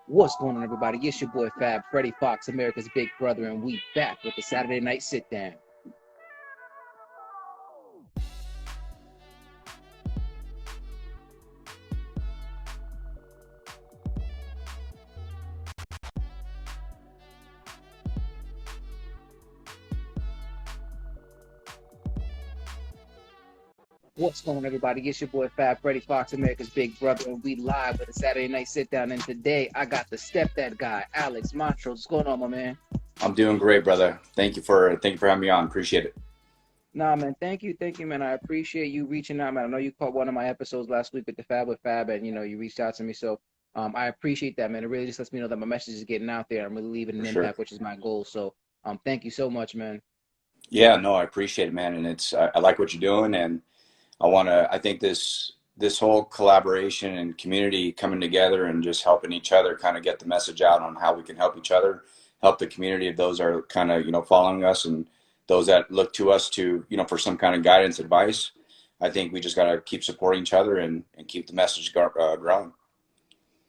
What's going on, everybody? It's your boy Fab, Freddie Fox, America's Big Brother, and we back with the Saturday Night Sit Down. What's going on, everybody? It's your boy Fab, Freddie Fox, America's Big Brother, and we live with the Saturday Night Sit Down. And today I got the stepdad guy, Alex Mon Tros. What's going on, my man? I'm doing great, brother. Thank you for having me on. Appreciate it. Nah, man, thank you, man. I appreciate you reaching out, man. I know you caught one of my episodes last week with the Fab with Fab, and you reached out to me. So I appreciate that, man. It really just lets me know that my message is getting out there. I'm really leaving For an sure. impact, which is my goal. So thank you so much, man. Yeah, no, I appreciate it, man. And I like what you're doing, and I think this whole collaboration and community coming together and just helping each other kind of get the message out on how we can help each other, help the community of those that are kind of following us and those that look to us to for some kind of guidance, advice. I think we just got to keep supporting each other and keep the message growing.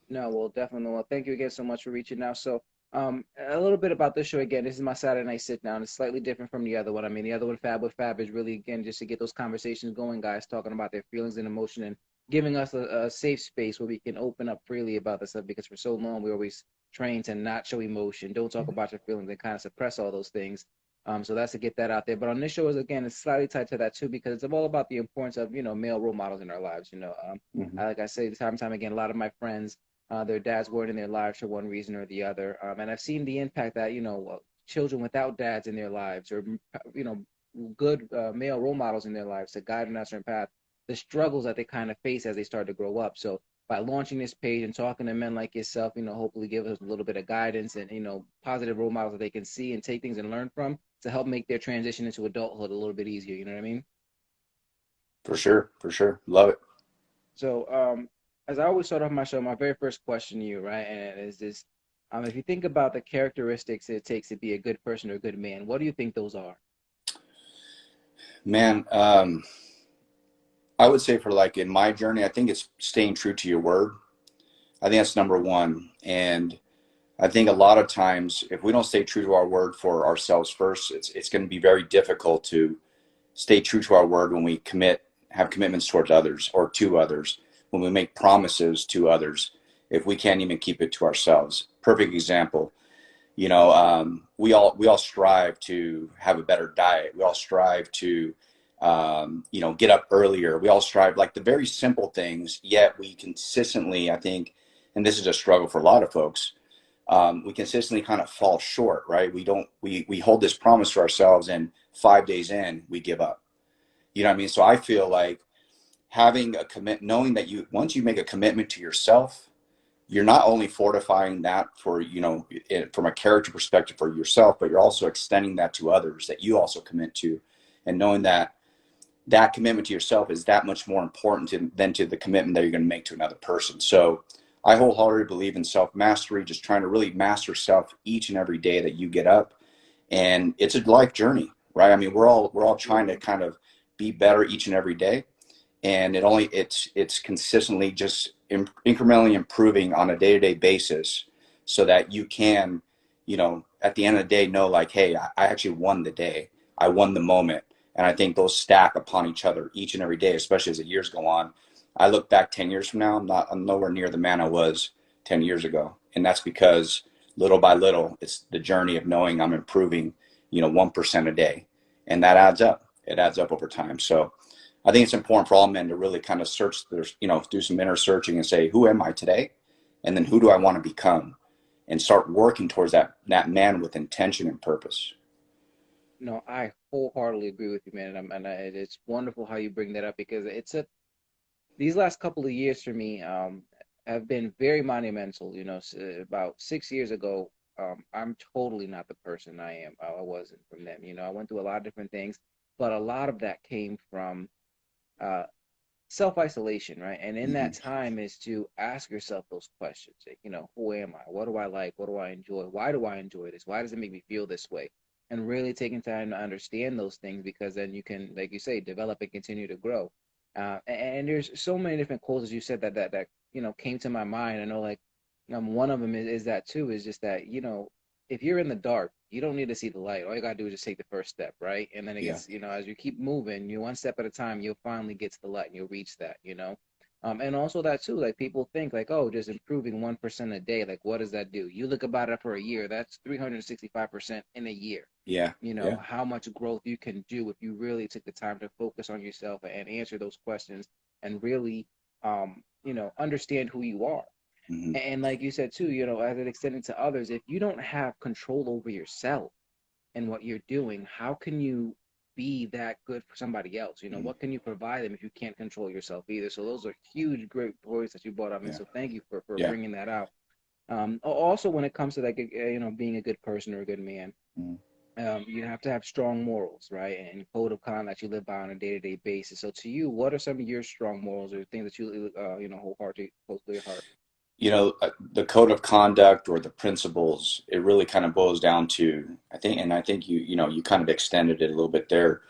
No, well, definitely. Well, thank you again so much for reaching out. So, a little bit about this show again. This is my Saturday night sit down. It's slightly different from the other one. I mean, the other one, Fab with Fab, is really again just to get those conversations going, guys, talking about their feelings and emotion and giving us a safe space where we can open up freely about this stuff. Because for so long we always trained to not show emotion, don't talk about your feelings, and kind of suppress all those things. So that's to get that out there. But on this show is again, it's slightly tied to that too because it's all about the importance of male role models in our lives. Hmm. Like I say time and time again, a lot of my friends their dads weren't in their lives for one reason or the other. And I've seen the impact that, children without dads in their lives or, you know, good male role models in their lives to guide them on a certain path, the struggles that they kind of face as they start to grow up. So by launching this page and talking to men like yourself, hopefully give us a little bit of guidance and, positive role models that they can see and take things and learn from to help make their transition into adulthood a little bit easier. You know what I mean? For sure, for sure. Love it. So, as I always start off my show, my very first question to you, right, and it is this: if you think about the characteristics it takes to be a good person or a good man, what do you think those are? Man, I would say for like in my journey, I think it's staying true to your word. I think that's number one. And I think a lot of times, if we don't stay true to our word for ourselves first, it's going to be very difficult to stay true to our word when we have commitments towards others or to others, when we make promises to others, if we can't even keep it to ourselves. Perfect example. We all strive to have a better diet. We all strive to get up earlier. We all strive like the very simple things, yet we consistently, I think, and this is a struggle for a lot of folks, we consistently kind of fall short, right? We hold this promise to ourselves and 5 days in, we give up. You know what I mean? So I feel like having a knowing that once you make a commitment to yourself, you're not only fortifying that for, from a character perspective for yourself, but you're also extending that to others that you also commit to, and knowing that that commitment to yourself is that much more important than to the commitment that you're going to make to another person. So I wholeheartedly believe in self mastery, just trying to really master self each and every day that you get up. And it's a life journey, right? I mean, we're all trying to kind of be better each and every day. And it's consistently just incrementally improving on a day-to-day basis so that you can, at the end of the day know like, hey, I actually won the day. I won the moment. And I think those stack upon each other each and every day, especially as the years go on. I look back 10 years from now, I'm nowhere near the man I was 10 years ago. And that's because little by little, it's the journey of knowing I'm improving, 1% a day. And that adds up. It adds up over time. So I think it's important for all men to really kind of search their, do some inner searching and say, who am I today? And then who do I want to become? And start working towards that man with intention and purpose. No, I wholeheartedly agree with you, man. It's wonderful how you bring that up because these last couple of years for me have been very monumental. About 6 years ago, I'm totally not the person I wasn't from them. I went through a lot of different things, but a lot of that came from uh, self-isolation, right? And in that Hmm. time is to ask yourself those questions. Like, who am I? What do I like? What do I enjoy? Why do I enjoy this? Why does it make me feel this way? And really taking time to understand those things because then you can, like you say, develop and continue to grow. And there's so many different quotes as you said that came to my mind. I know, like One of them is that too, is just that, if you're in the dark, you don't need to see the light. All you gotta do is just take the first step, right? And then it Yeah. gets, as you keep moving, you one step at a time, you'll finally get to the light and you'll reach that. And also that too, like people think like, oh, just improving 1% a day, like what does that do? You look about it for a year, that's 365% in a year. Yeah. Yeah. How much growth you can do if you really took the time to focus on yourself and answer those questions and really, understand who you are. Hmm. And like you said too, as it extended to others, if you don't have control over yourself and what you're doing, how can you be that good for somebody else? Hmm. What can you provide them if you can't control yourself either? So those are huge, great points that you brought up, and Yeah. so thank you for Yeah. bringing that out. Also, when it comes to like being a good person or a good man, Mhm. you have to have strong morals, right? And code of conduct you live by on a day-to-day basis. So to you, what are some of your strong morals or things that you hold close to your heart? The code of conduct or the principles, it really kind of boils down to, I think you kind of extended it a little bit there.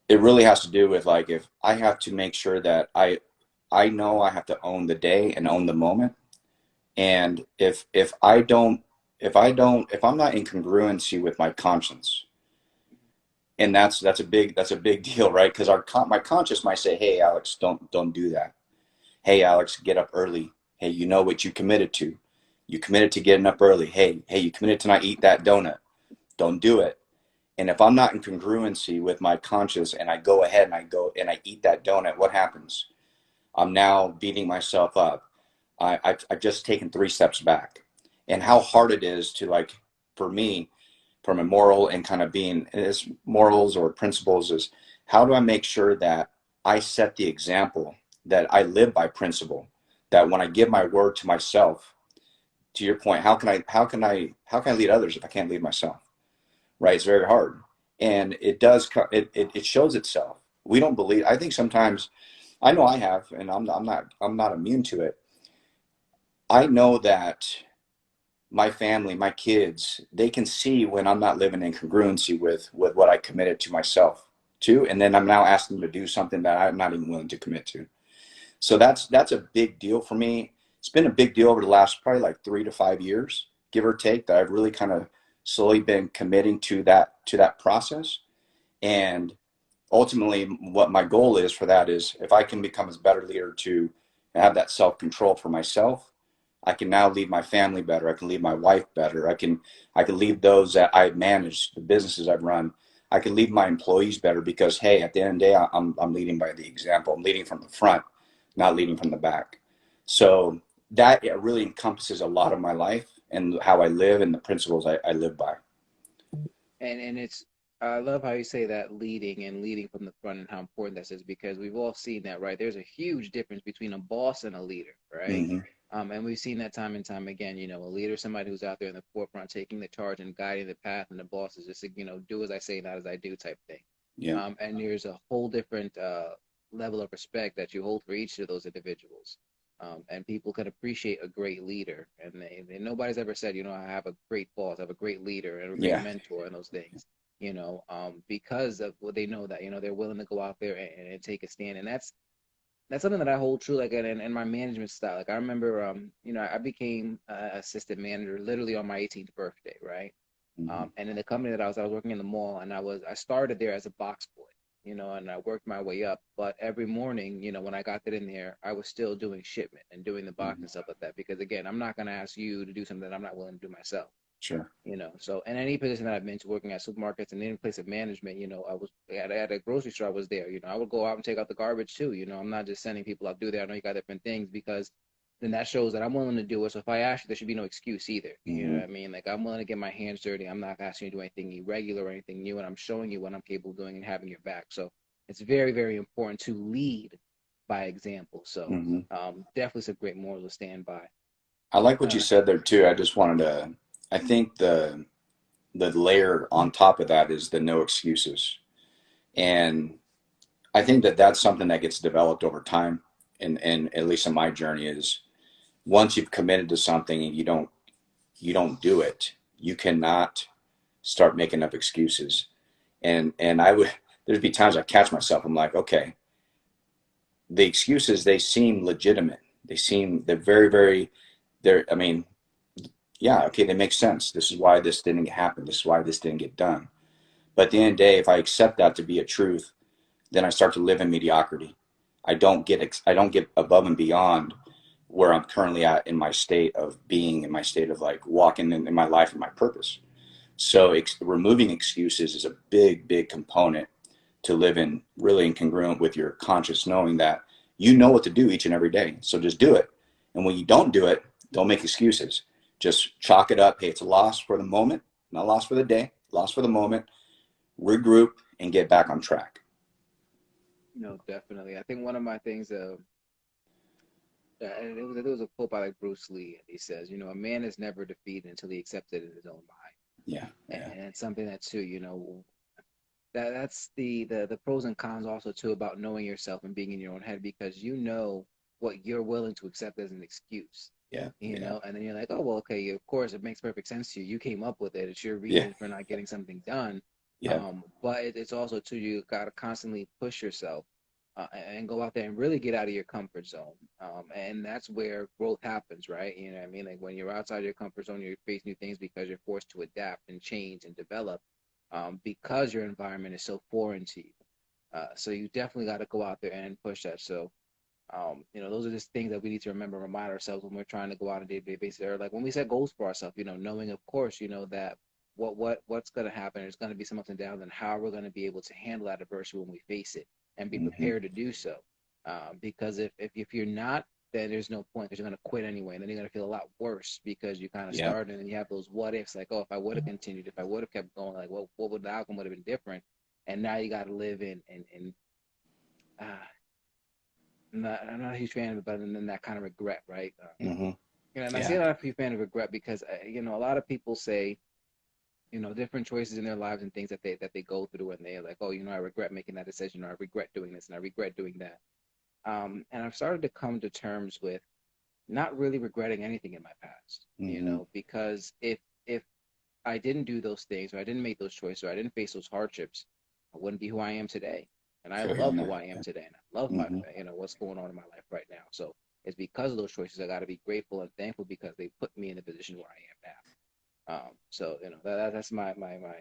It really has to do with like, if I have to make sure that I know I have to own the day and own the moment. And if I'm not in congruency with my conscience, and that's a big deal, right? Because my conscience might say, "Hey, Alex, don't do that. Hey, Alex, get up early. Hey, you know what you committed to. You committed to getting up early. Hey, you committed to not eat that donut. Don't do it." And if I'm not in congruency with my conscience and I go ahead and I go and I eat that donut, what happens? I'm now beating myself up. I've just taken 3 steps back. And how hard it is to, like, for me, from a moral and kind of being as morals or principles, is how do I make sure that I set the example, that I live by principle, that when I give my word to myself, to your point, how can I lead others if I can't lead myself? Right? It's very hard. And it does, it shows itself. We don't believe, I think sometimes, I know I have, and I'm not immune to it. I know that my family, my kids, they can see when I'm not living in congruency with what I committed to myself to, and then I'm now asking them to do something that I'm not even willing to commit to. So that's a big deal for me. It's been a big deal over the last probably like 3 to 5 years, give or take, that I've really kind of slowly been committing to that process. And ultimately, what my goal is for that is, if I can become a better leader to have that self control for myself, I can now lead my family better. I can lead my wife better. I can lead those that I manage, the businesses I've run. I can lead my employees better, because hey, at the end of the day, I'm leading by the example. I'm leading from the front, not leading from the back. So that, it really encompasses a lot of my life and how I live and the principles I live by. And it's I love how you say that, leading and leading from the front, and how important that is, because we've all seen that, right? There's a huge difference between a boss and a leader, right? Hmm. And we've seen that time and time again. A leader, somebody who's out there in the forefront, taking the charge and guiding the path, and the boss is just, do as I say, not as I do type thing. Yeah. And there's a whole different level of respect that you hold for each of those individuals. And people can appreciate a great leader, and nobody's ever said, I have a great boss, I have a great leader, and a great Yeah. mentor, and those things. Because of what they know, that they're willing to go out there and take a stand, and that's something that I hold true, like in my management style. Like I remember, I became assistant manager literally on my 18th birthday, right? Hmm. And in the company that I was working in the mall, and I started there as a box boy, and I worked my way up. But every morning, when I got that in there, I was still doing shipment and doing the box Hmm. and stuff like that. Because again, I'm not going to ask you to do something that I'm not willing to do myself. Sure. So in any position that I've been to, working at supermarkets and any place of management, I was at a grocery store, I was there. I would go out and take out the garbage too. I'm not just sending people out to do that. I know you got different things, because then that shows that I'm willing to do it. So if I ask you, there should be no excuse either. You know Hmm. what I mean? Like I'm willing to get my hands dirty. I'm not asking you to do anything irregular or anything new, and I'm showing you what I'm capable of doing and having your back. So it's very, very important to lead by example. So Hmm. definitely some great morals to stand by. I like what you Uh, said there too. I just wanted to, I think the layer on top of that is the no excuses. And I think that that's something that gets developed over time. And at least in my journey, is once you've committed to something and you don't do it, you cannot start making up excuses. And I would, there'd be times I catch myself. I'm like, okay, the excuses, they seem legitimate. They're very, very, there, I mean, yeah, okay, they make sense. This is why this didn't happen. This is why this didn't get done. But at the end of the day, if I accept that to be a truth, then I start to live in mediocrity. I don't get above and beyond where I'm currently at in my state of being, in my state of like walking in my life and my purpose. So removing excuses is a big, big component to live in really congruent with your conscious knowing that you know what to do each and every day. So just do it. And when you don't do it, don't make excuses. Just chalk it up. Hey, it's a loss for the moment, not loss for the day, loss for the moment. Regroup and get back on track. No, definitely. I think one of my things, and it was a quote by like Bruce Lee. He says, you know, a man is never defeated until he accepts it in his own mind. Yeah, yeah, And it's something that too, you know, that's the pros and cons also too about knowing yourself and being in your own head because you know what you're willing to accept as an excuse. yeah, You yeah, know, and then you're like, oh well, okay, of course it makes perfect sense to you. You came up with it. It's your yeah, reason for not getting something done. yeah. But it's also too you got to constantly push yourself and go out there and really get out of your comfort zone. And that's where growth happens, right? You know what I mean? Like when you're outside your comfort zone, you face new things because you're forced to adapt and change and develop because your environment is so foreign to you. So you definitely got to go out there and push that. So, you know, those are just things that we need to remember, remind ourselves when we're trying to go out on a day-to-day basis. Or like when we set goals for ourselves, you know, knowing of course, you know, that what's going to happen. There's going to be some ups and downs, and how we're going to be able to handle that adversity when we face it and be Mm-hmm. prepared to do so. Because if you're not, then there's no point because you're going to quit anyway. And then you're going to feel a lot worse because you kind of Yeah, started and you have those what ifs like, oh, if I would have continued, if I would have kept going, like, what would the outcome would have been different? And now you got to live in uh, I'm not a huge fan of it, but then that kind of regret, right? mm-hmm. You know, and I say Yeah, I'm not a huge fan of regret because you know a lot of people say you know different choices in their lives and things that they go through, and they're like, oh, you know, I regret making that decision, or I regret doing this, and I regret doing that. And I've started to come to terms with not really regretting anything in my past, you mm-hmm. know, because if I didn't do those things, or I didn't make those choices, or I didn't face those hardships, I wouldn't be who I am today. And I Feel you on love who that. I am today, and I love my, Mm-hmm. you know, what's going on in my life right now. So it's because of those choices I got to be grateful and thankful because they put me in the position where I am now. So you know that's my I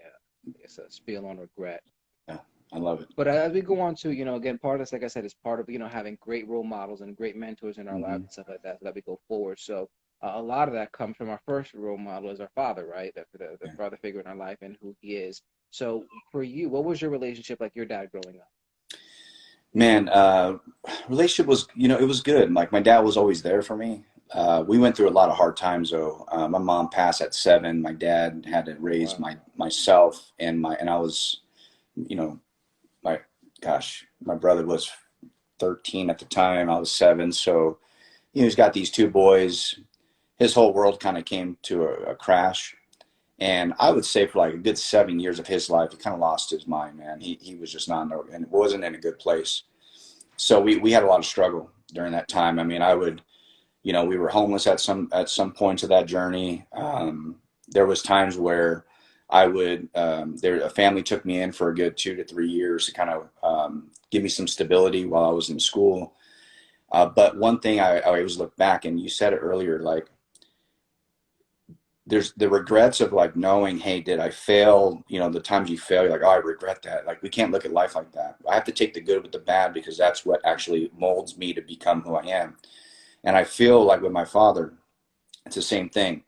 guess a spiel on regret. Yeah, I love it. But as we go on to, you know, again, part of this, like I said, is part of, you know, having great role models and great mentors in our Mm-hmm. lives and stuff like that, so that we go forward. So a lot of that comes from our first role model is our father, right? The Yeah. father figure in our life and who he is. So for you, what was your relationship like your dad growing up? Man, relationship was, you know, it was good. Like my dad was always there for me. We went through a lot of hard times though. My mom passed at 7. My dad had to Oh, raise wow. myself and I was, you know, my gosh, my brother was 13 at the time. I was 7. So, you know, he's got these 2 boys. His whole world kind of came to a crash. And I would say for like a good 7 years of his life, he kind of lost his mind, man. He was just not, and wasn't in a good place. So we had a lot of struggle during that time. I mean, I would, you know, we were homeless at some points of that journey. There was times where I would, a family took me in for a good 2 to 3 years to kind of give me some stability while I was in school. But one thing I always look back, and you said it earlier, like there's the regrets of like knowing, hey, did I fail? You know, the times you fail, you're like, oh, I regret that. Like we can't look at life like that. I have to take the good with the bad because that's what actually molds me to become who I am. And I feel like with my father, it's the same thing.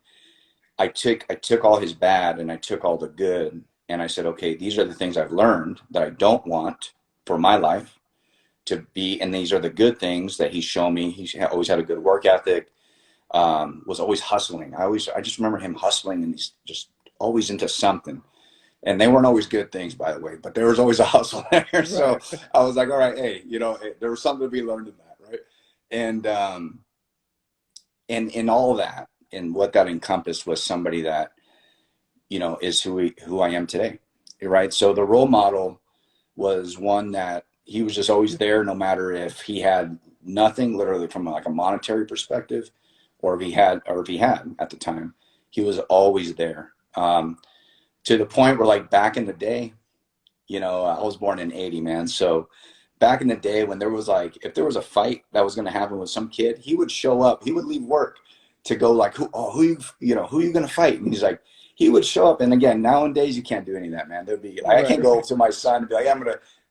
I took all his bad and I took all the good and I said, okay, these are the things I've learned that I don't want for my life to be, and these are the good things that he's shown me. He's always had a good work ethic, was always hustling. I just remember him hustling and he's just always into something. And they weren't always good things, by the way, but there was always a hustle there. So Right. I was like, all right, hey, you know, there was something to be learned in that, right? And and in all of that, and what that encompassed was somebody that, you know, is who I am today, right? So the role model was one that he was just always there, no matter if he had nothing, literally from like a monetary perspective, or if he had at the time, he was always there. To the point where like back in the day, you know, I was born in 80, man. So back in the day when there was like, if there was a fight that was going to happen with some kid, he would show up, he would leave work to go like, who are you going to fight? And he's like, he would show up. And again, nowadays you can't do any of that, man. There'd be, I can't Right. go to my son and be like,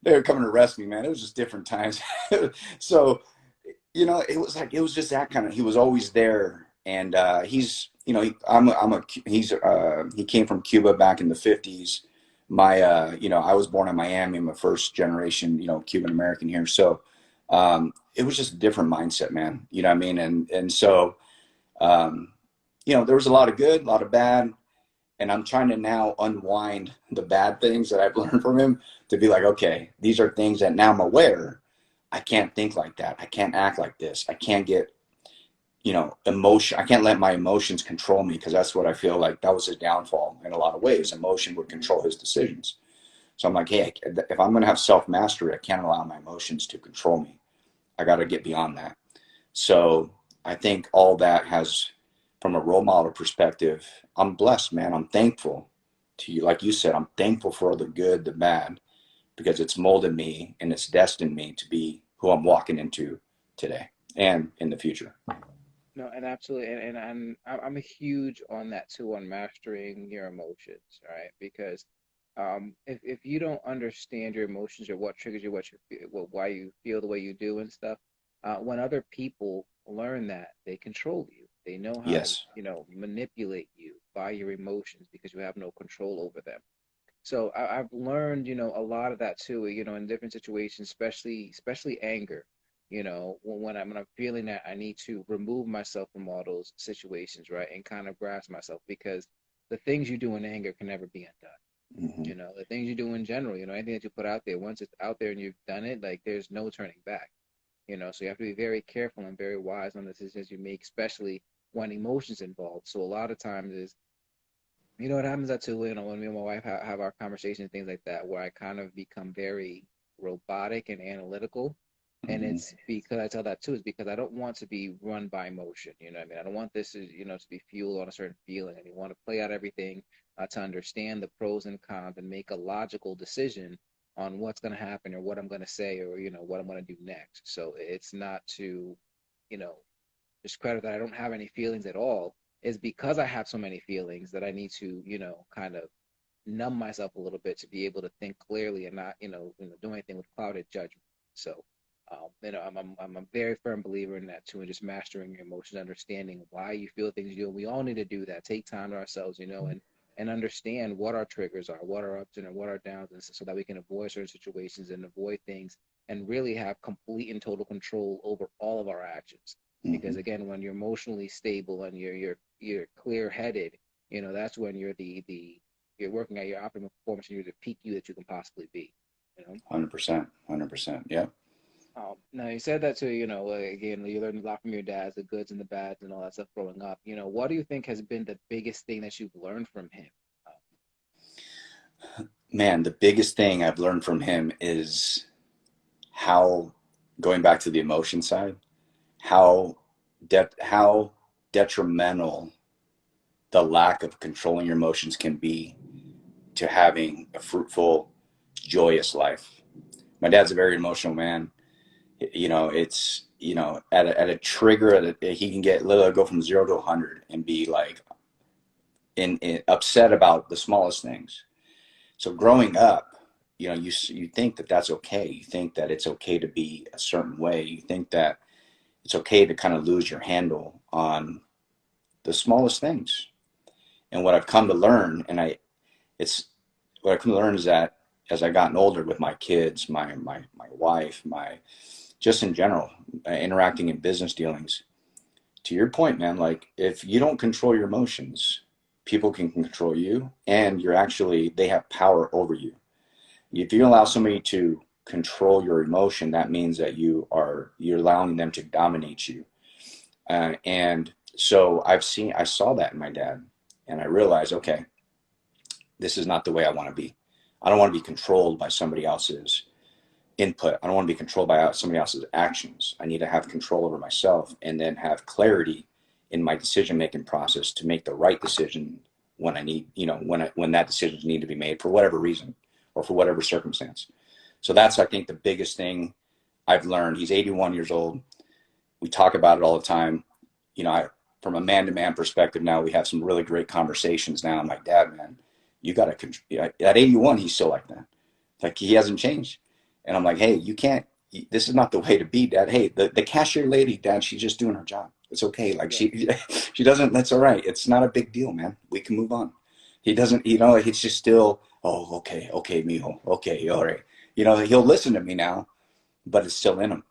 they're coming to arrest me, man. It was just different times. So, it was just that kind of, he was always there. And he's, he came from Cuba back in the 50s. I was born in Miami. I'm a first generation, Cuban American here. So it was just a different mindset, man. You know what I mean? And so, um, there was a lot of good, a lot of bad. And I'm trying to now unwind the bad things that I've learned from him to be like, okay, these are things that now I'm aware. I can't think like that. I can't act like this. I can't get, emotion. I can't let my emotions control me, because that's what I feel like that was his downfall in a lot of ways. Emotion would control his decisions. So I'm like, hey, if I'm going to have self-mastery, I can't allow my emotions to control me. I got to get beyond that. So I think all that has, from a role model perspective, I'm blessed, man. I'm thankful to you. Like you said, I'm thankful for the good, the bad, because it's molded me and it's destined me to be who I'm walking into today and in the future. No, and absolutely, and I'm a huge on that too, on mastering your emotions, right? Because if you don't understand your emotions or what triggers you, why you feel the way you do and stuff, when other people learn that, they control you. They know how to, Yes. manipulate you by your emotions because you have no control over them. So I've learned, a lot of that too, in different situations, especially anger. When I'm feeling that I need to remove myself from all those situations, right, and kind of grasp myself, because the things you do in anger can never be undone. Mm-hmm. The things you do in general, anything that you put out there, once it's out there and you've done it, like there's no turning back. So you have to be very careful and very wise on the decisions you make, especially when emotions involved. So a lot of times is, what happens that too, when me and my wife have our conversations, things like that, where I kind of become very robotic and analytical. And Mm-hmm. it's because I tell that too, is because I don't want to be run by emotion. You know what I mean? I don't want this to be fueled on a certain feeling. And you want to play out everything to understand the pros and cons and make a logical decision on what's going to happen or what I'm going to say or, what I'm going to do next. So it's not to, you know, discredit that I don't have any feelings at all, is because I have so many feelings that I need to, kind of numb myself a little bit to be able to think clearly and not, do anything with clouded judgment. So, I'm a very firm believer in that too, and just mastering your emotions, understanding why you feel things you do. And we all need to do that. Take time to ourselves, and understand what our triggers are, what our ups and what our downs, and so that we can avoid certain situations and avoid things and really have complete and total control over all of our actions. Mm-hmm. Because again, when you're emotionally stable and you're clear headed, that's when you're working at your optimal performance and you're the peak you that you can possibly be. You know. 100%. 100%. Yeah. Now you said that too, again, you learned a lot from your dads, the goods and the bads and all that stuff growing up. What do you think has been the biggest thing that you've learned from him? Man, the biggest thing I've learned from him is how, going back to the emotion side, how how detrimental the lack of controlling your emotions can be to having a fruitful, joyous life. My dad's a very emotional man. It's, at a trigger, he can get literally go from 0 to 100 and be like in upset about the smallest things. So growing up, you think that that's okay. You think that it's okay to be a certain way. You think that it's okay to kind of lose your handle on the smallest things. And what I've come to learn, it's what I've come to learn is that as I gotten older with my kids, my wife, just in general, interacting in business dealings, to your point, man, like if you don't control your emotions, people can control you, and they have power over you. If you allow somebody to control your emotion, that means that you're allowing them to dominate you. And so I saw that in my dad, and I realized, okay, this is not the way I want to be. I don't want to be controlled by somebody else's input. I don't want to be controlled by somebody else's actions. I need to have control over myself and then have clarity in my decision making process to make the right decision when I need, when that decisions need to be made for whatever reason or for whatever circumstance. So that's, I think, the biggest thing I've learned. He's 81 years old. We talk about it all the time. You know, I, from a man-to-man perspective now, we have some really great conversations now. I'm like, Dad, man, you got to, at 81, he's still like that. Like, he hasn't changed. And I'm like, hey, you can't, this is not the way to be, Dad. Hey, the cashier lady, Dad, she's just doing her job. It's okay. Like, Right. she doesn't, that's all right. It's not a big deal, man. We can move on. He doesn't, you know, it's just still, oh, okay, okay, mijo, okay, all right. You know, he'll listen to me now, but it's still in him,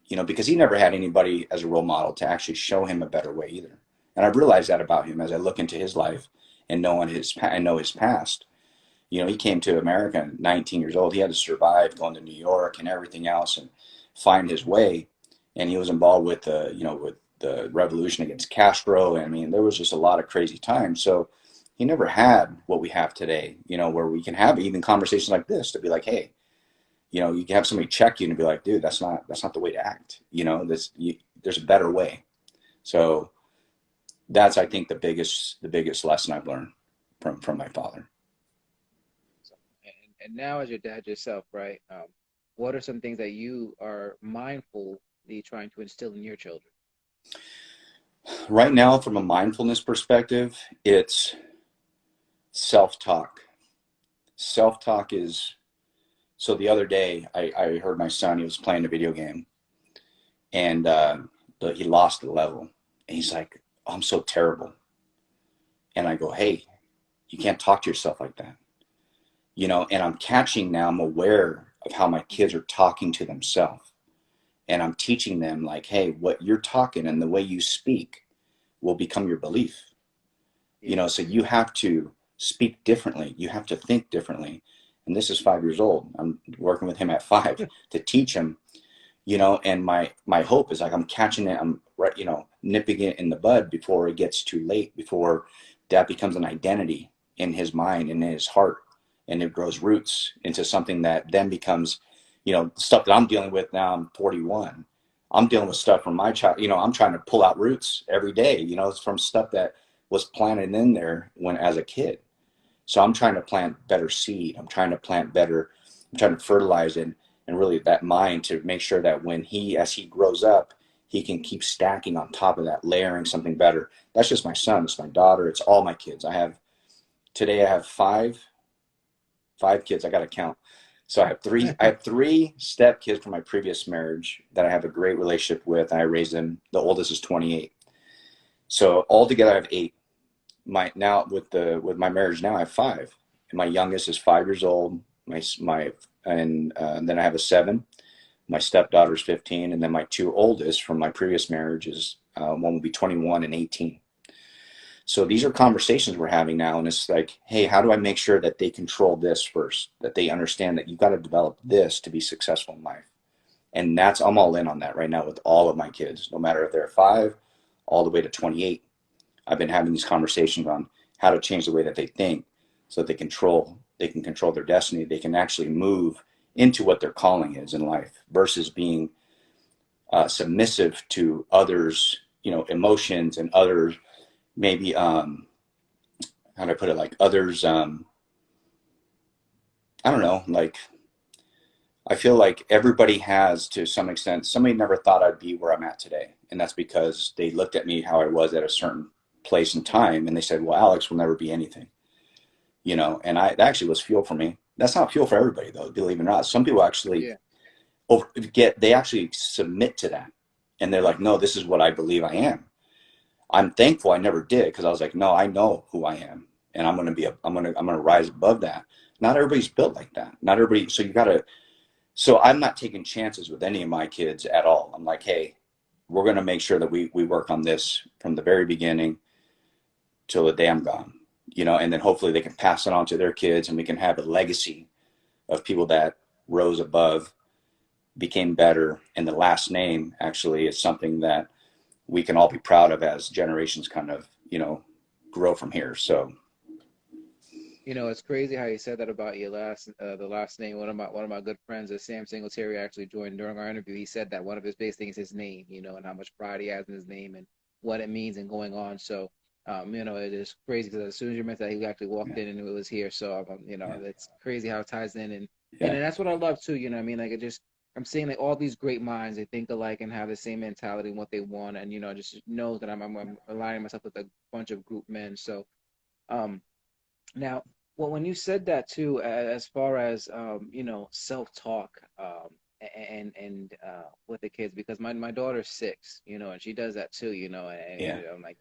you know, because he never had anybody as a role model to actually show him a better way either. And I've realized that about him as I look into his life and know his past. You know, he came to America at 19 years old. He had to survive going to New York and everything else and find his way. And he was involved with with the revolution against Castro. And I mean, there was just a lot of crazy times. So he never had what we have today, you know, where we can have even conversations like this to be like, hey, you know, you can have somebody check you and be like, dude, that's not the way to act. You know, there's a better way. So that's, I think, the biggest lesson I've learned from my father. So, and now as your dad yourself, right? What are some things that you are mindfully trying to instill in your children? Right now, from a mindfulness perspective, it's self-talk. Self-talk is, so the other day I heard my son, he was playing a video game, and he lost the level. And he's like, oh, I'm so terrible. And I go, hey, you can't talk to yourself like that. You know, and I'm catching now, I'm aware of how my kids are talking to themselves. And I'm teaching them, like, hey, what you're talking and the way you speak will become your belief. You Yeah. know, so you have to speak differently. You have to think differently. And this is 5 years old. I'm working with him at 5 to teach him, you know, and my hope is like I'm catching it, I'm right, you know, nipping it in the bud before it gets too late, before that becomes an identity in his mind and in his heart, and it grows roots into something that then becomes, you know, stuff that I'm dealing with now. I'm 41. I'm dealing with stuff from my child. You know, I'm trying to pull out roots every day. You know, it's from stuff that was planted in there when as a kid. So I'm trying to plant better seed. I'm trying to plant better. I'm trying to fertilize it and really that mind to make sure that when as he grows up, he can keep stacking on top of that, layering something better. That's just my son. It's my daughter. It's all my kids. I have five kids. I got to count. So I have three step kids from my previous marriage that I have a great relationship with. I raised them. The oldest is 28. So altogether I have eight. With my marriage now I have five. And my youngest is 5 years old. Then I have a seven. My stepdaughter's 15, and then my two oldest from my previous marriage is one will be 21 and 18. So these are conversations we're having now, and it's like, hey, how do I make sure that they control this first, that they understand that you've got to develop this to be successful in life? And I'm all in on that right now with all of my kids, no matter if they're 5 all the way to 28. I've been having these conversations on how to change the way that they think so that they can control their destiny. They can actually move into what their calling is in life versus being submissive to others, you know, emotions and others, maybe, how do I put it? Like others, I don't know, like I feel like everybody has, to some extent, somebody never thought I'd be where I'm at today. And that's because they looked at me how I was at a certain place and time. And they said, well, Alex will never be anything, you know, and that actually was fuel for me. That's not fuel for everybody though, believe it or not. Some people actually Yeah. they actually submit to that. And they're like, no, this is what I believe I am. I'm thankful I never did, because I was like, no, I know who I am. And I'm gonna rise above that. Not everybody's built like that. Not everybody. So I'm not taking chances with any of my kids at all. I'm like, hey, we're going to make sure that we work on this from the very beginning till the day I'm gone, you know, and then hopefully they can pass it on to their kids, and we can have a legacy of people that rose above, became better. And the last name actually is something that we can all be proud of as generations kind of, you know, grow from here. So, You know, it's crazy how you said that about the last name. One of my good friends, Sam Singletary, actually joined during our interview. He said that one of his biggest things is his name, you know, and how much pride he has in his name and what it means and going on. So, you know, it is crazy because as soon as you mentioned that, he actually walked yeah, in and it was here. So, you know, yeah, it's crazy how it ties in, and yeah, that's what I love too. You know, what I mean, like it just I'm seeing like all these great minds, they think alike and have the same mentality and what they want, and just knows that I'm aligning myself with a bunch of group men. So, um, now, well, when you said that too, as far as self-talk, with the kids, because my daughter's 6, and she does that too, Yeah. and I'm like,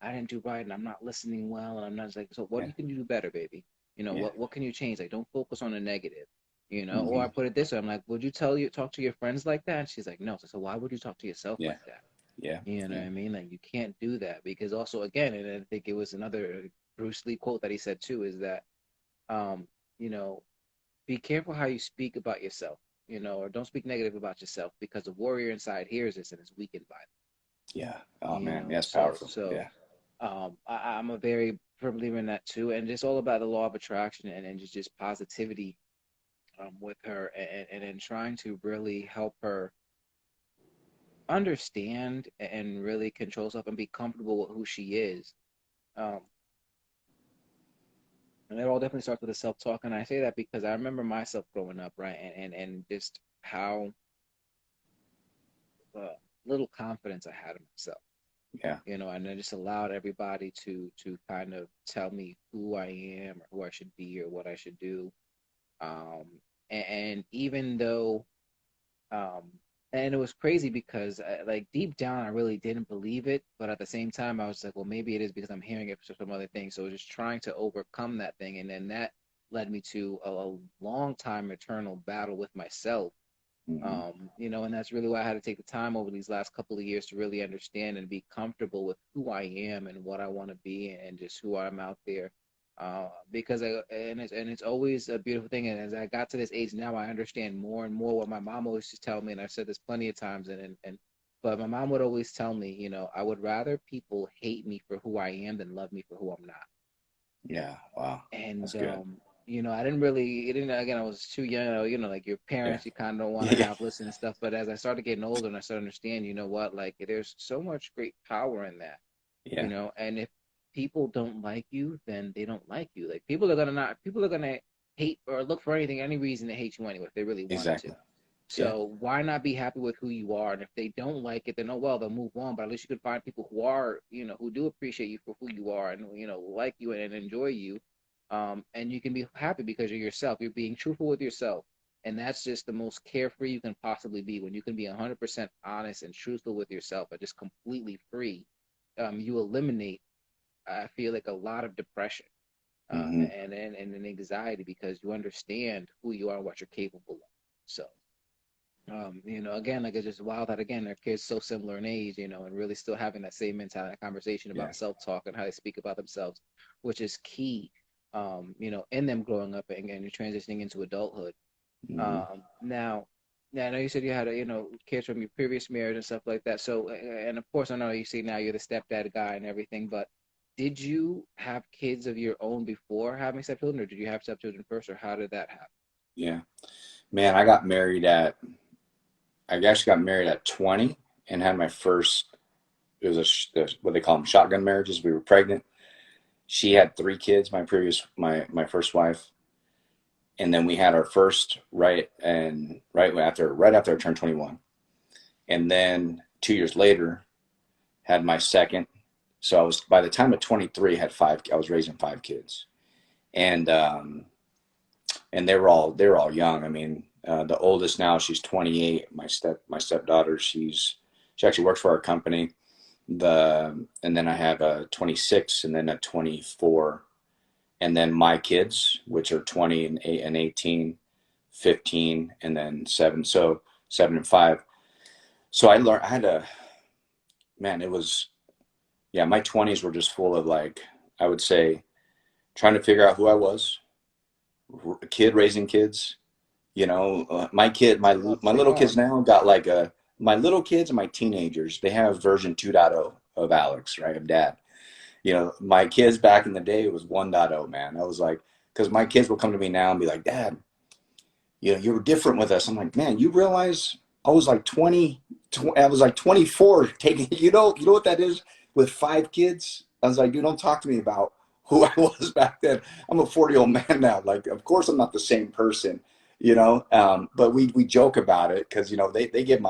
I didn't do right, and I'm not listening well, and I'm not just like, so what Yeah. can you do better, baby? Yeah. What can you change? Like, don't focus on the negative, or I Hmm. put it this way, I'm like, would you talk to your friends like that? And she's like, no. So why would you talk to yourself Yeah. like that? Yeah. You know Yeah. what I mean? Like you can't do that because also again, and I think it was another Bruce Lee quote that he said too, is that um, you know, be careful how you speak about yourself, or don't speak negative about yourself because the warrior inside hears this and is weakened by Yeah. it. Oh man, yeah, that's So powerful. Yeah. I'm a very firm believer in that too, and just all about the law of attraction and just positivity with her and trying to really help her understand and really control herself and be comfortable with who she is. Um, and it all definitely starts with the self talk. And I say that because I remember myself growing up, right? And just how uh, little confidence I had in myself, Yeah. and I just allowed everybody to kind of tell me who I am or who I should be or what I should do. Um, and even though Um, and it was crazy because, like, deep down, I really didn't believe it. But at the same time, I was like, well, maybe it is because I'm hearing it from some other things. So I was just trying to overcome that thing. And then that led me to a long time eternal battle with myself. Hmm. And that's really why I had to take the time over these last couple of years to really understand and be comfortable with who I am and what I want to be and just who I'm out there. Because it's always a beautiful thing. And as I got to this age now, I understand more and more what my mom always used to tell me. And I've said this plenty of times. But my mom would always tell me, I would rather people hate me for who I am than love me for who I'm not. Yeah. Wow. That's And good. I didn't really, it didn't. Again, I was too young. Like your Yeah. parents, you kind of don't want to Yeah. have listen and stuff. But as I started getting older and I started to understand, you know what, like there's so much great power in that. Yeah. And if people don't like you, then they don't like you. Like people are gonna hate or look for any reason to hate you anyway if they really wanted to. Exactly. Yeah. So why not be happy with who you are? And if they don't like it, then oh well, they'll move on. But at least you can find people who are, who do appreciate you for who you are and like you and enjoy you. And you can be happy because you're yourself. You're being truthful with yourself, and that's just the most carefree you can possibly be when you can be 100% honest and truthful with yourself, but just completely free. You eliminate, I feel like, a lot of depression Hmm. and anxiety because you understand who you are and what you're capable of. So again, like it's just wild that again, their kids so similar in age, and really still having that same mentality conversation Yeah. about self-talk and how they speak about themselves, which is key, in them growing up and transitioning into adulthood. Hmm. Now, I know you said you had, kids from your previous marriage and stuff like that. So, and of course, I know you say now you're the stepdad guy and everything, but did you have kids of your own before having stepchildren, or did you have stepchildren first, or how did that happen? Yeah. Man, I actually got married at 20 and had my first, it was what they call them, shotgun marriages. We were pregnant. She had 3 kids, my first wife. And then we had our first right after I turned 21. And then 2 years later, had my second. So I was, by the time of 23, I was raising 5 kids. And, and they were all young. I mean, the oldest now, she's 28. My stepdaughter, she actually works for our company. And then I have a 26 and then a 24, and then my kids, which are 20 and 8 and 18, 15, and then 7. So 7 and 5. So I learned, I had to, man, it was, yeah, my 20s were just full of, like, I would say, trying to figure out who I was, a kid raising kids. Lots My to take little on. kids now got like my little kids and my teenagers, they have version 2.0 of Alex, right? Of dad. My kids back in the day, it was 1.0, man. I was like, because my kids will come to me now and be like, Dad, you were different with us. I'm like, man, you realize I was like 20, I was like 24 taking, you know what that is with 5 kids? I was like, dude, don't talk to me about who I was back then. I'm a 40-year-old man now. Like, of course I'm not the same person, But we joke about it because they give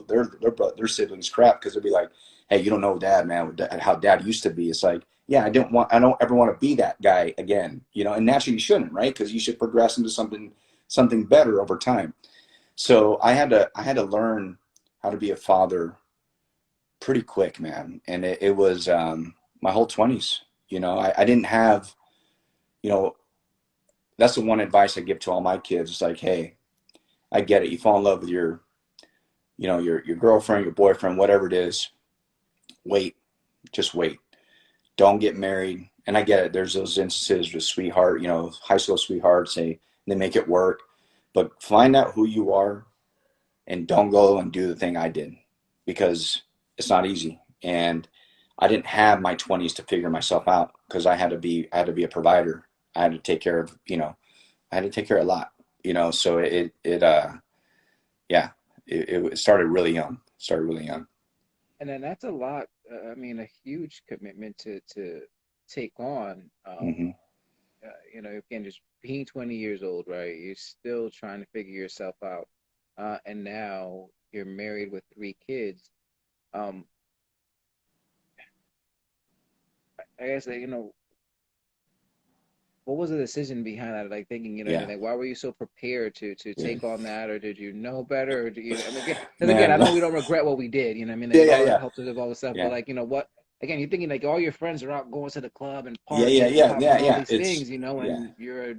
their siblings crap because they'll be like, hey, you don't know dad, man, how dad used to be. It's like, yeah, I don't ever want to be that guy again, and naturally you shouldn't, right? Because you should progress into something better over time. So I had to learn how to be a father pretty quick, man. And it was my whole 20s. I didn't have, you know, that's the one advice I give to all my kids. It's like, hey, I get it. You fall in love with your girlfriend, your boyfriend, whatever it is. Wait, just wait. Don't get married. And I get it. There's those instances with sweetheart, high school sweethearts, they make it work. But find out who you are and don't go and do the thing I did because it's not easy. And I didn't have my 20s to figure myself out because I had to be a provider. I had to take care of, I had to take care of a lot, so yeah, it started really young. Started really young. And then that's a lot. I mean, a huge commitment to take on. Hmm. Again, just being 20 years old, right? You're still trying to figure yourself out, and now you're married with three kids. Um, I guess what was the decision behind that? Like thinking, Yeah, like why were you so prepared to yeah, take on that, or did you know better? Or I mean, again, because again, I man. know we don't regret what we did. You know, what I mean, like Yeah, it yeah, all yeah, helped us with all the stuff, but yeah, like, what? Again, you're thinking like all your friends are out going to the club and yeah, yeah, partying and yeah, popping yeah, all yeah. these It's things, yeah. and you're a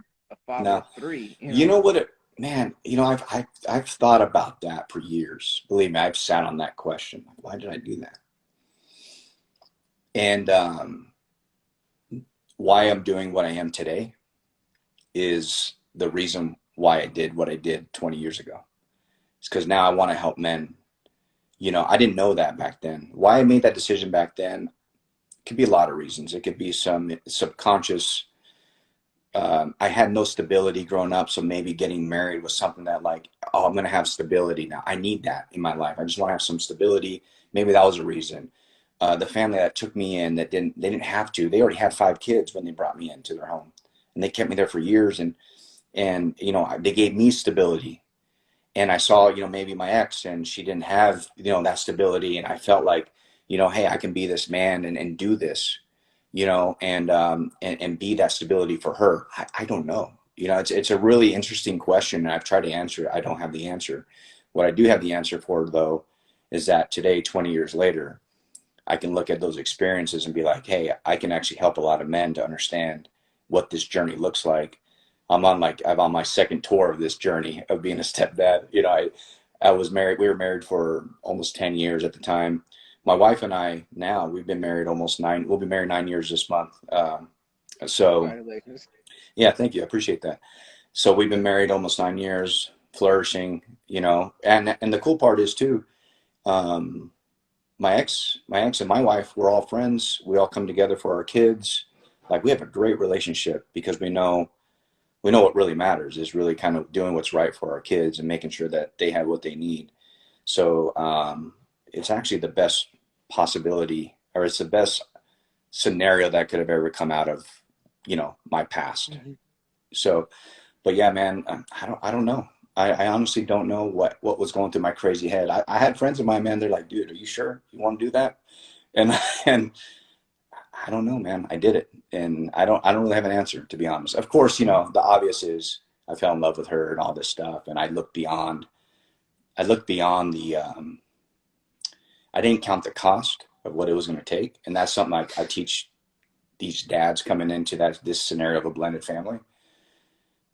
father of No, three, you know what? Man, I've thought about that for years. Believe me, I've sat on that question. Why did I do that? And why I'm doing what I am today is the reason why I did what I did 20 years ago. It's because now I want to help men. I didn't know that back then. Why I made that decision back then could be a lot of reasons. It could be some subconscious. I had no stability growing up, so maybe getting married was something that, like, oh, I'm going to have stability now. I need that in my life. I just want to have some stability. Maybe that was a reason. The family that took me in that they didn't have to. They already had 5 kids when they brought me into their home, and they kept me there for years. And they gave me stability. And I saw, maybe my ex, and she didn't have, that stability, and I felt like, hey, I can be this man and do this, and be that stability for her. I don't know. It's a really interesting question, and I've tried to answer it. I don't have the answer. What I do have the answer for, though, is that today, 20 years later, I can look at those experiences and be like, hey, I can actually help a lot of men to understand what this journey looks like. I'm on my second tour of this journey of being a stepdad. I was married. We were married for almost 10 years at the time. My wife and I now we've been married almost nine. We'll be married 9 years this month. So Congratulations. yeah, thank you. I appreciate that. So we've been married almost 9 years, flourishing. And the cool part is too. Um, my ex and my wife, we're all friends. We all come together for our kids. Like we have a great relationship because we know what really matters is really kind of doing what's right for our kids and making sure that they have what they need. So it's actually the best possibility, or it's the best scenario that could have ever come out of my past. Hmm. So, but yeah, man, I don't know. I honestly don't know what was going through my crazy head. I had friends of mine, man. They're like, dude, are you sure you want to do that? And and I don't know, man. I did it, and I don't really have an answer, to be honest. Of course, the obvious is I fell in love with her and all this stuff, and I looked beyond. I looked beyond the. I didn't count the cost of what it was going to take, and that's something I teach these dads coming into this scenario of a blended family.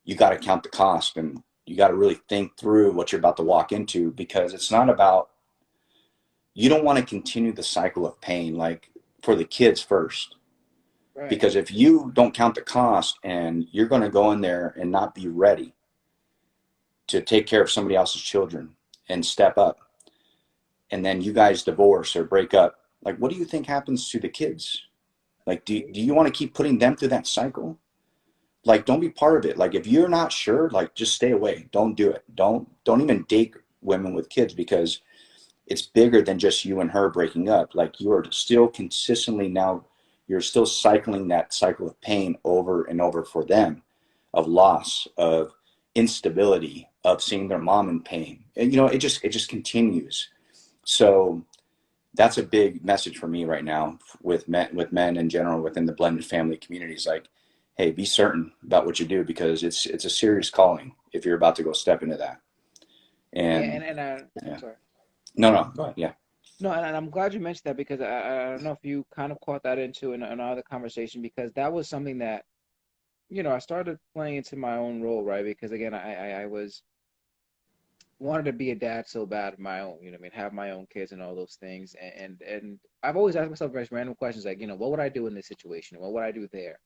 You got to count the cost, and you got to really think through what you're about to walk into because it's not about. You don't want to continue the cycle of pain, like for the kids first. Right. Because if you don't count the cost and you're going to go in there and not be ready to take care of somebody else's children and step up, and then you guys divorce or break up, like what do you think happens to the kids? Like, do you want to keep putting them through that cycle? Like, don't be part of it. Like, if you're not sure, like, just stay away. Don't do it. Don't even date women with kids because it's bigger than just you and her breaking up. Like you are still consistently now, you're still cycling that cycle of pain over and over for them, of loss, of instability of seeing their mom in pain. And, you know, it just continues. So that's a big message for me right now with men in general within the blended family communities. Like, hey, be certain about what you do, because it's a serious calling if you're about to go step into that. Yeah, And I'm yeah, sorry. no, go ahead. Yeah, No, and I'm glad you mentioned that because I don't know if you kind of caught that into in our other conversation because that was something that, I started playing into my own role, right? Because again, I was wanted to be a dad so bad of my own, I mean, have my own kids and all those things. And I've always asked myself very random questions like, what would I do in this situation? What would I do there?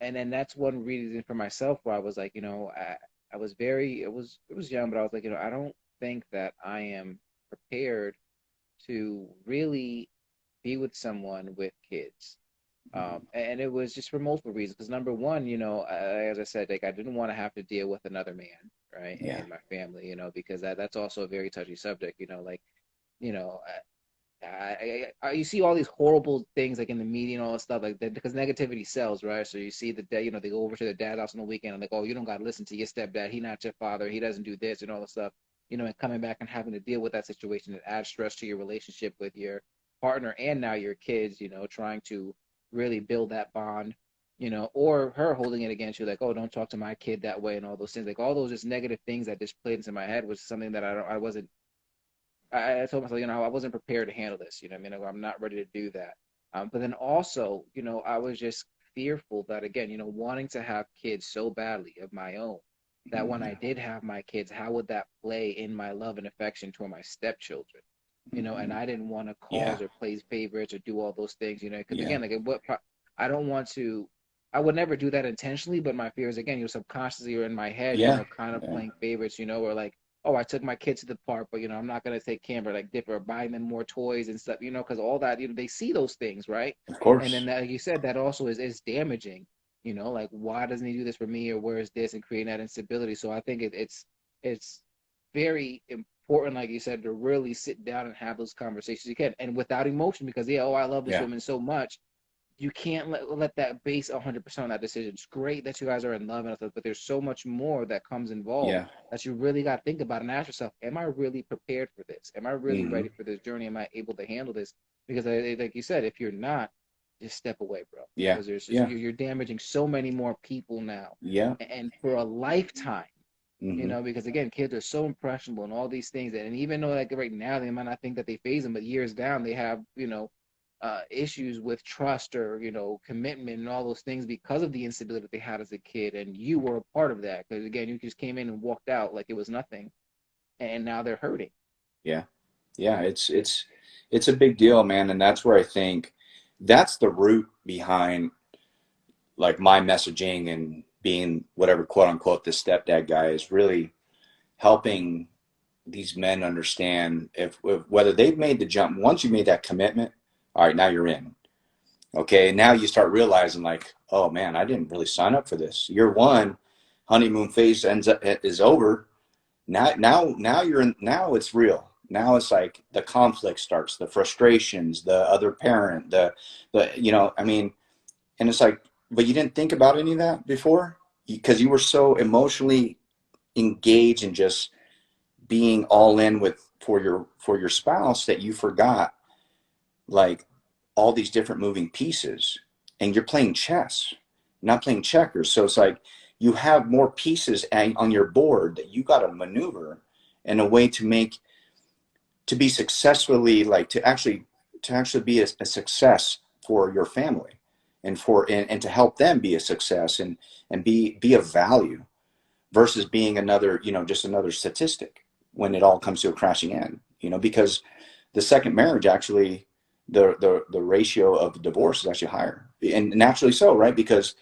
And then that's one reason for myself where I was like, I was very, it was young, but I was like, I don't think that I am prepared to really be with someone with kids. And it was just for multiple reasons. Because number one, as I said, like I didn't want to have to deal with another man, right, yeah, in my family, because that's also a very touchy subject, like, you know, you see all these horrible things like in the media and all that stuff like that because negativity sells, right? So you see the dad, they go over to the dad house on the weekend and like, oh, you don't got to listen to your stepdad. He not your father. He doesn't do this and all that stuff, and coming back and having to deal with that situation, it adds stress to your relationship with your partner and now your kids, trying to really build that bond, or her holding it against you like, oh, don't talk to my kid that way and all those things, like all those just negative things that just played into my head was something that I wasn't I told myself, I wasn't prepared to handle this. I mean, I'm not ready to do that. But then also, I was just fearful that again, wanting to have kids so badly of my own, that when I did have my kids, how would that play in my love and affection toward my stepchildren? And I didn't want to yeah, cause or play favorites or do all those things, because yeah, again, like I don't want to. I would never do that intentionally, but my fears again, subconsciously or in my head, yeah, kind of yeah, playing favorites, or like oh, I took my kids to the park, but I'm not gonna take Camber like dip or buying them more toys and stuff, because all that, they see those things, right? of And then course. that, like you said, that also is damaging, like why doesn't he do this for me or where is this and creating that instability. So I think it's very important, like you said, to really sit down and have those conversations you can and without emotion because yeah, oh, I love this Yeah, woman so much you can't let that base 100% on that decision. It's great that you guys are in love and stuff, but there's so much more that comes involved yeah, that you really got to think about and ask yourself, am I really prepared for this? Am I really hmm, ready for this journey? Am I able to handle this? Because like you said, if you're not, just step away, bro, yeah, because there's just yeah, you're damaging so many more people now yeah, and for a lifetime. hmm, Because again, kids are so impressionable and all these things, and even though like right now they might not think that they phase them, but years down they have issues with trust or commitment and all those things because of the instability that they had as a kid, and you were a part of that because again you just came in and walked out like it was nothing, and now they're hurting. yeah, yeah. It's a big deal, man, and that's where I think that's the root behind like my messaging and being whatever quote unquote this stepdad guy is really helping these men understand if whether they've made the jump. Once you made that commitment, all right, now you're in. Okay, now you start realizing like, oh man, I didn't really sign up for this. Year one, honeymoon phase is over. Now you're in. Now it's real. Now it's like the conflict starts, the frustrations, the other parent, the I mean, and it's like, but you didn't think about any of that before because you were so emotionally engaged and just being all in with for your spouse that you forgot like all these different moving pieces, and you're playing chess, not playing checkers. So it's like you have more pieces on your board that you got to maneuver in a way to make to be successfully like to actually be a success for your family and and to help them be a success and be of value versus being another just another statistic when it all comes to a crashing end, because the second marriage actually the ratio of divorce is actually higher, and naturally so, right? Because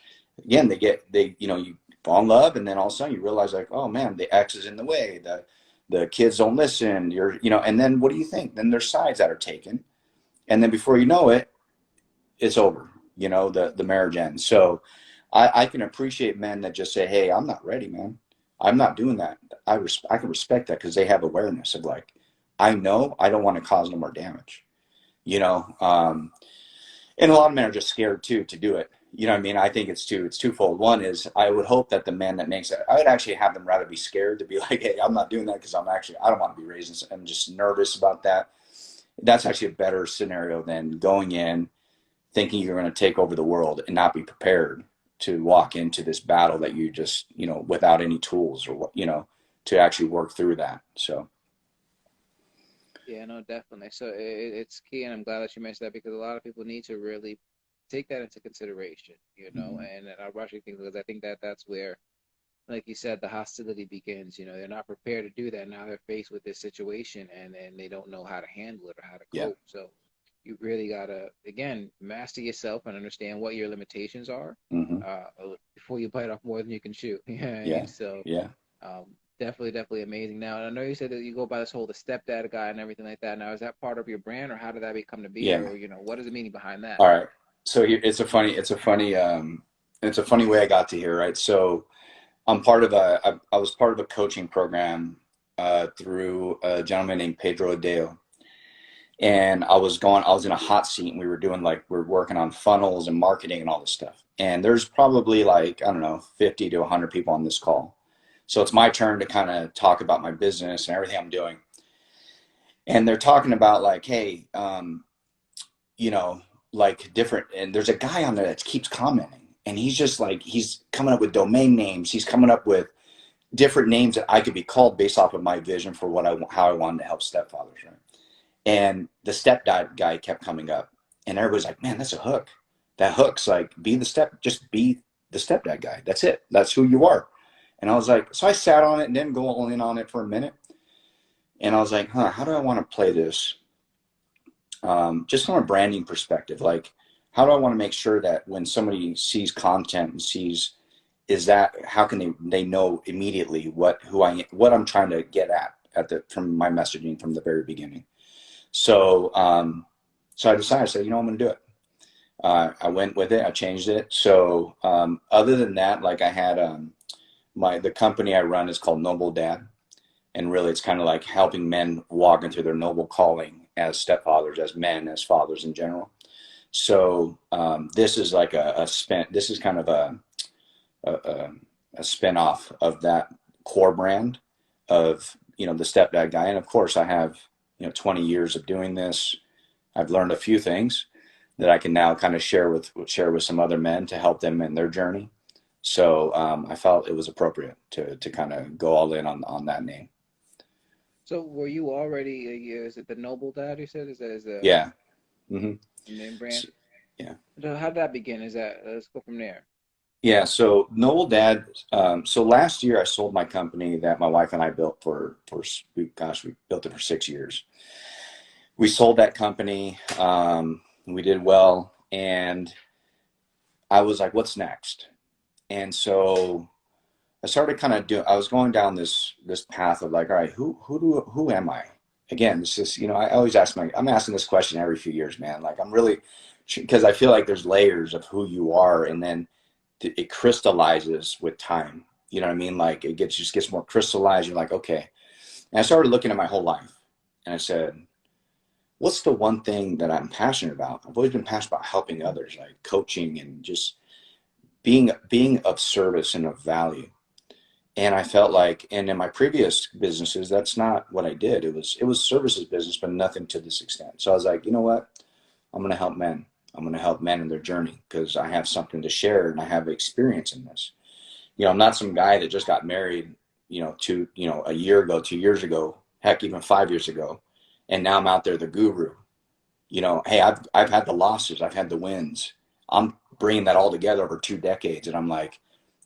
again you fall in love and then all of a sudden you realize like, oh man, the ex is in the way, the kids don't listen, and then what do you think? Then there's sides that are taken, and then before you know it, it's over. The marriage ends. So I can appreciate men that just say, hey, I'm not ready, man. I'm not doing that. I can respect that because they have awareness of like, I know I don't want to cause no more damage, you know. And a lot of men are just scared too to do it, you know what I mean? I think it's twofold. One is I would hope that the man that makes it, I would actually have them rather be scared to be like, hey, I'm not doing that because I don't want to be raised. I'm just nervous about that. That's actually a better scenario than going in thinking you're going to take over the world and not be prepared to walk into this battle that you just, without any tools or what, to actually work through that. So, Yeah, no, definitely. So it's key, and I'm glad that you mentioned that because a lot of people need to really take that into consideration, mhm. and not rushing things because I think that that's where, like you said, the hostility begins. They're not prepared to do that. Now they're faced with this situation and they don't know how to handle it or how to Yeah. cope. So you really gotta, again, master yourself and understand what your limitations are Hmm. uh, before you bite off more than you can chew. Yeah. So Yeah. um, definitely amazing. Now, and I know you said that you go by this whole the stepdad guy and everything like that. Now, is that part of your brand, or how did that become to be, Yeah. or what is the meaning behind that? All right. So here, it's a funny way I got to here, right? So I was part of a coaching program through a gentleman named Pedro Adeo. And I was in a hot seat and we are working on funnels and marketing and all this stuff. And there's probably like, I don't know, 50 to 100 people on this call. So it's my turn to kind of talk about my business and everything I'm doing. And they're talking about like, hey, you know, like different, and there's a guy on there that keeps commenting and he's just like, he's coming up with domain names. He's coming up with different names that I could be called based off of my vision for how I wanted to help stepfathers. Right? And the stepdad guy kept coming up, and everybody's like, "Man, that's a hook. That hook's like, just be the stepdad guy. That's it. That's who you are." And I was like, so I sat on it and didn't go all in on it for a minute, and I was like, "Huh, how do I want to play this?" Just from a branding perspective, like, how do I want to make sure that when somebody sees content and sees is that how can they know immediately what I'm trying to get at the from my messaging from the very beginning. So so I decided, I said, I'm going to do it. I went with it. I changed it. So other than that, like I had the company I run is called Noble Dad, and really it's kind of like helping men walk into their noble calling as stepfathers, as men, as fathers in general. So this is like a spin. This is kind of a, a spin off of that core brand of the stepdad guy, and of course I have 20 years of doing this. I've learned a few things that I can now kind of share with some other men to help them in their journey. So I felt it was appropriate to kind of go all in on that name. So were you already, is it the Noble Dad you said? Is a Yeah. Hmm. name brand? So, yeah. So how'd that begin? Let's go from there. Yeah. So Noble Dad. So last year I sold my company that my wife and I built we built it for 6 years. We sold that company. We did well, and I was like, "What's next?" And so I started kind of doing. I was going down this path of like, all right, who am I? Again, this is I always I'm asking this question every few years, man. Like I'm really because I feel like there's layers of who you are, and then it crystallizes with time. You know what I mean? Like it just gets more crystallized. You're like, okay. And I started looking at my whole life, and I said, what's the one thing that I'm passionate about? I've always been passionate about helping others, like coaching and just being of service and of value. And I felt like, and in my previous businesses, that's not what I did. It was services business, but nothing to this extent. So I was like, you know what? I'm going to help men. I'm going to help men in their journey because I have something to share and I have experience in this. I'm not some guy that just got married, a year ago, 2 years ago, heck, even 5 years ago, and now I'm out there the guru. Hey, I've had the losses, I've had the wins. I'm bringing that all together over 2 decades, and I'm like,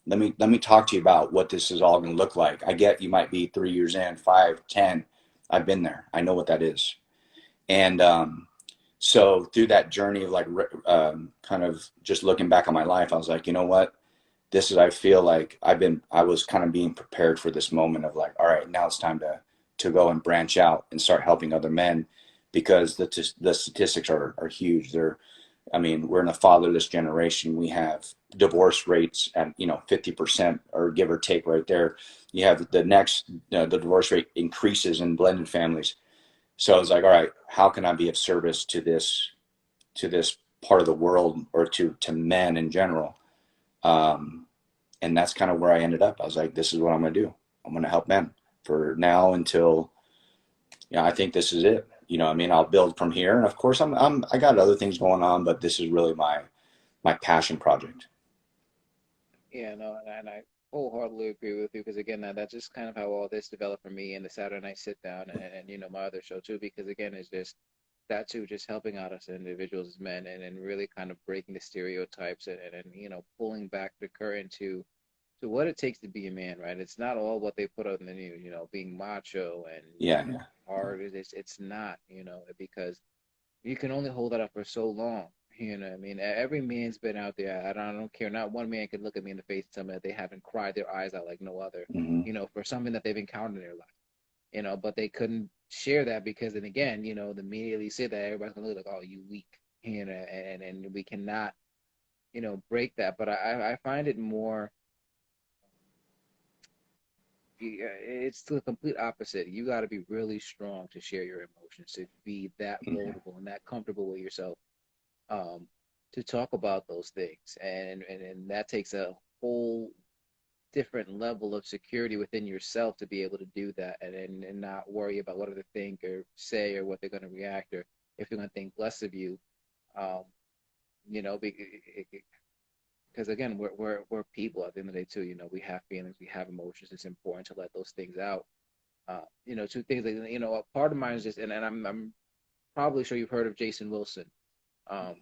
let me talk to you about what this is all going to look like. I get you might be 3 years in, 5, 10. I've been there. I know what that is. And so through that journey of like kind of just looking back on my life, I was like, you know what? I feel like I was kind of being prepared for this moment of like, all right, now it's time to go and branch out and start helping other men because the statistics are huge. I mean, we're in a fatherless generation. We have divorce rates at 50% or give or take right there. You have the divorce rate increases in blended families. So I was like, all right, how can I be of service to this part of the world, or to men in general. And that's kind of where I ended up. I was like, this is what I'm going to do. I'm going to help men for now until, I think this is it. You know what I mean? I'll build from here. And of course I got other things going on, but this is really my passion project. Yeah, no, and I wholeheartedly agree with you because again, that's just kind of how all this developed for me and the Saturday Night Sit Down and my other show too. Because again, it's just that too, just helping out us individuals as men and really kind of breaking the stereotypes and pulling back the curtain to what it takes to be a man, right? It's not all what they put out in the news, being macho and Yeah, yeah. hard. It's not, because you can only hold that up for so long. You know what I mean? Every man's been out there. I don't care. Not one man could look at me in the face and tell me that they haven't cried their eyes out like no other, Mm-hmm. for something that they've encountered in their life. But they couldn't share that because then again, the immediately say that everybody's gonna look like, oh, you weak, and we cannot, break that. But I find it more, it's the complete opposite. You got to be really strong to share your emotions, to be that Mm-hmm. vulnerable and that comfortable with yourself, um, to talk about those things, and that takes a whole different level of security within yourself to be able to do that, and not worry about what other think or say or what they're going to react or if they're going to think less of you. Um, because again, we're people at the end of the day too. We have feelings, we have emotions. It's important to let those things out. Two things like a part of mine is just, and I'm probably sure you've heard of Jason Wilson. Um,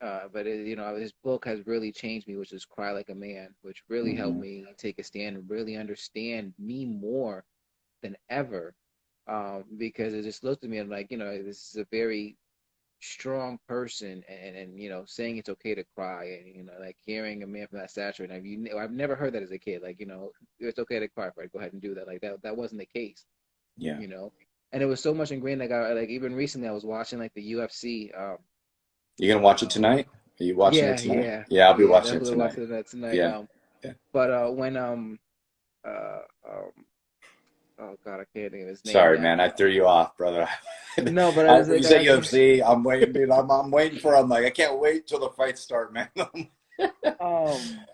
but his book has really changed me, which is Cry Like a Man, which really helped Mm-hmm. me take a stand and really understand me more than ever. Because it just looked at me and like, this is a very strong person, and saying it's okay to cry, and like hearing a man from that stature, and I've never heard that as a kid. Like, it's okay to cry, right? Go ahead and do that. Like that wasn't the case, Yeah. you know. And it was so much ingrained. Like even recently, I was watching like the UFC. You gonna watch it Um, tonight? Are you watching it yeah, tonight? yeah, Yeah, I'll be yeah. watching it Definitely tonight. watching that tonight. Yeah. Yeah. But when uh, um, oh God, I can't think of his name Sorry, now. man. I threw you off, brother. No, but I was You like, say UFC, I'm waiting, dude. I'm waiting for. I'm like, I can't wait till the fights start, man. um,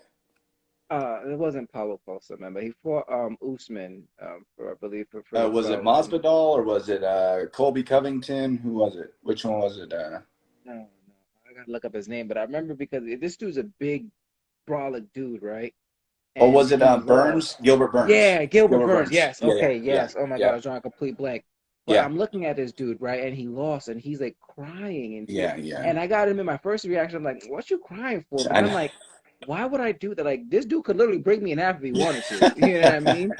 it wasn't Paulo Costa, man, but he fought Usman, for I believe for the Was it belt. And Masvidal or was it Colby Covington? Who was it? Which one was it? no, I gotta look up his name, but I remember because this dude's a big, brolic dude, right? Oh, And was it he Burns? lost. Gilbert Burns. Yeah, Gilbert Gilbert Burns. Burns. Yes. Yeah, yeah, Okay. yeah, Yes. Oh my God, yeah, I was drawing a complete blank. But yeah, I'm looking at this dude, right? And he lost, and he's like crying in tears. yeah, yeah. And I got him in my first reaction. I'm like, "What you crying for?" But I then I'm know. like, "Why would I do that? Like, this dude could literally break me in half if he Yeah. wanted to." You know what I mean?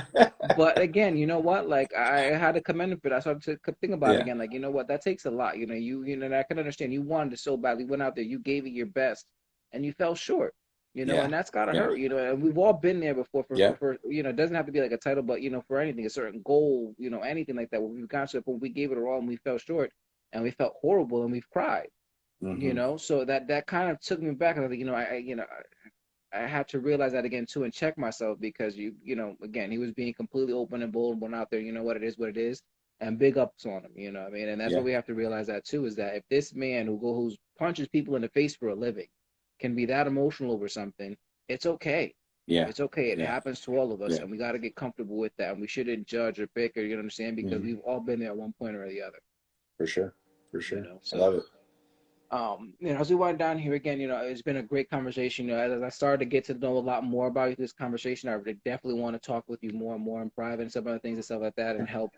But again, you know what? Like, I had to commend him for that. So I started to think about it Yeah, again. Like, you know what? That takes a lot. And I can understand. You wanted it so badly. Went out there. You gave it your best, and you fell short. yeah, And that's gotta yeah, hurt. And we've all been there before. yeah. It doesn't have to be like a title, but for anything, a certain goal, anything like that. Where we've gotten to the point we gave it all and we fell short, and we felt horrible and we've cried. Mm-hmm. So that kind of took me back. And I was like, I had to realize that again too and check myself because again, he was being completely open and bold and went out there. You know what it is, what it is, and big ups on him. You know what I mean? And that's Yeah, what we have to realize that too is that if this man who's punches people in the face for a living can be that emotional over something, it's okay. yeah, It's okay. It yeah, happens to all of us, yeah. and we got to get comfortable with that. And we shouldn't judge or pick or understand because Mm-hmm. we've all been there at one point or the other. For sure, for sure. I So love it. as we wind down here again, it's been a great conversation. As I started to get to know a lot more about you through this conversation, I would definitely want to talk with you more and more in private and some other things and stuff like that, and help,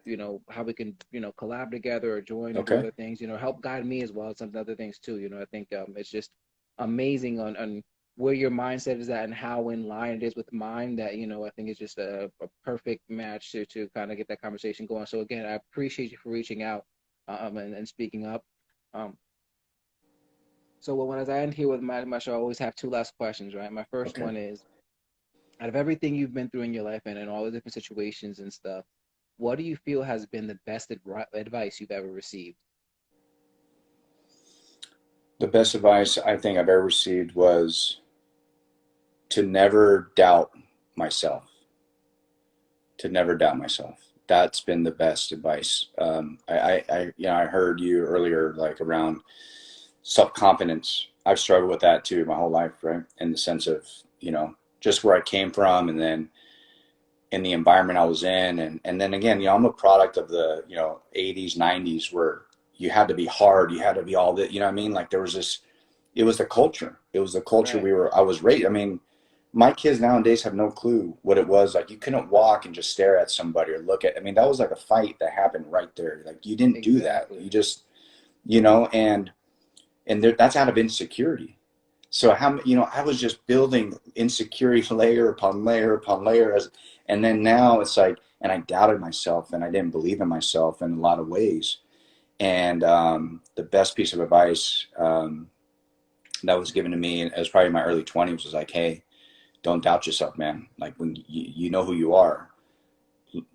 how we can, collab together or join or do Okay. other things, help guide me as well as some other things too. I think it's just amazing on where your mindset is at and how in line it is with mine that, I think it's just a perfect match to kind of get that conversation going. So again, I appreciate you for reaching out and speaking up. Um, so when as I end here with my show, I always have two last questions, right? My first Okay. one is, out of everything you've been through in your life and in all the different situations and stuff, what do you feel has been the best advice you've ever received? The best advice I think I've ever received was to never doubt myself. To never doubt myself. That's been the best advice. I heard you earlier, like around self-confidence. I've struggled with that too my whole life, right? In the sense of, you know, just where I came from, and then in the environment I was in. And then again, you know, I'm a product of the, you know, 80s, 90s, where you had to be hard, you had to be all that, you know what I mean? Like there was this, it was the culture. It was the culture Right. I was raised. I mean, my kids nowadays have no clue what it was. Like you couldn't walk and just stare at somebody or look at, I mean, that was like a fight that happened right there. Like you didn't do that. Exactly. You just, you know, and there, that's out of insecurity. So how, you know, I was just building insecurity layer upon layer upon layer as, and then now it's like, and I doubted myself and I didn't believe in myself in a lot of ways. And the best piece of advice that was given to me, and it was probably in my early 20s, was like, hey, don't doubt yourself, man. Like when you know who you are,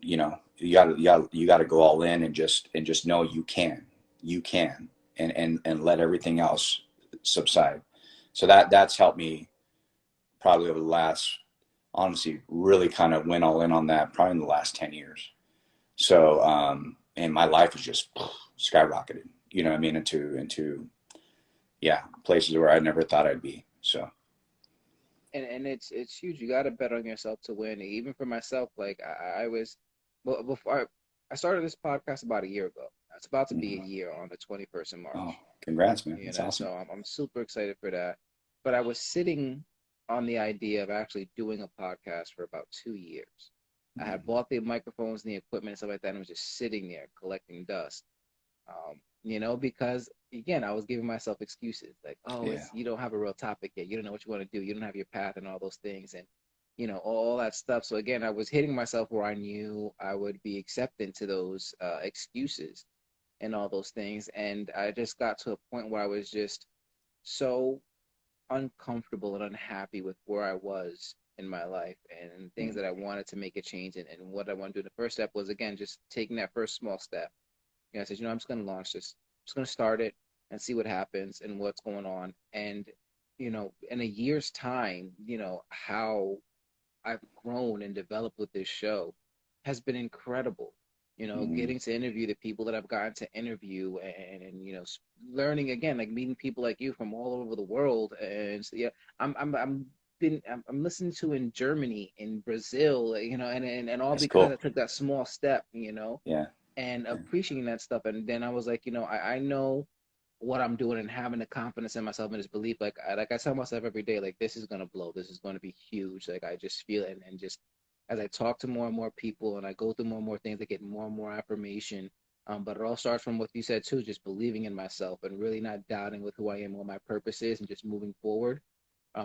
you know, you gotta go all in and just know you can, and let everything else subside. So that's helped me probably over the last, honestly, really kind of went all in on that probably in the last 10 years. So, and my life has just skyrocketed, you know what I mean? Yeah, places where I never thought I'd be. So, And it's huge. You got to bet on yourself to win. Even for myself, like I was, well, before I started this podcast about a year ago. It's about to be a mhm. year on the 21st of Oh, March. congrats, man. You That's know, awesome. so I'm super excited for that. But I was sitting on the idea of actually doing a podcast for about 2 years. I had bought the microphones and the equipment and stuff like that, and was just sitting there collecting dust. Because again, I was giving myself excuses like, oh, Yeah. it's you don't have a real topic yet. You don't know what you want to do. You don't have your path and all those things, and all that stuff. So again, I was hitting myself where I knew I would be accepting to those excuses and all those things, and I just got to a point where I was just so uncomfortable and unhappy with where I was in my life and things that I wanted to make a change in and what I want to do. The first step was again just taking that first small step. I said, I'm just going to launch this. I'm just going to start it and see what happens and what's going on. And, in a year's time, how I've grown and developed with this show has been incredible. Mm-hmm. Getting to interview the people that I've gotten to interview and learning again, like meeting people like you from all over the world. And so, yeah, I'm listening to in Germany, in Brazil, and all That's because I cool. took that small step, Yeah. and Yeah. appreciating that stuff. And then I was like, I know what I'm doing and having the confidence in myself and this belief. Like I tell myself every day, like this is gonna blow. This is gonna be huge. Like I just feel it, and just as I talk to more and more people and I go through more and more things, I get more and more affirmation. But it all starts from what you said too, just believing in myself and really not doubting with who I am, what my purpose is, and just moving forward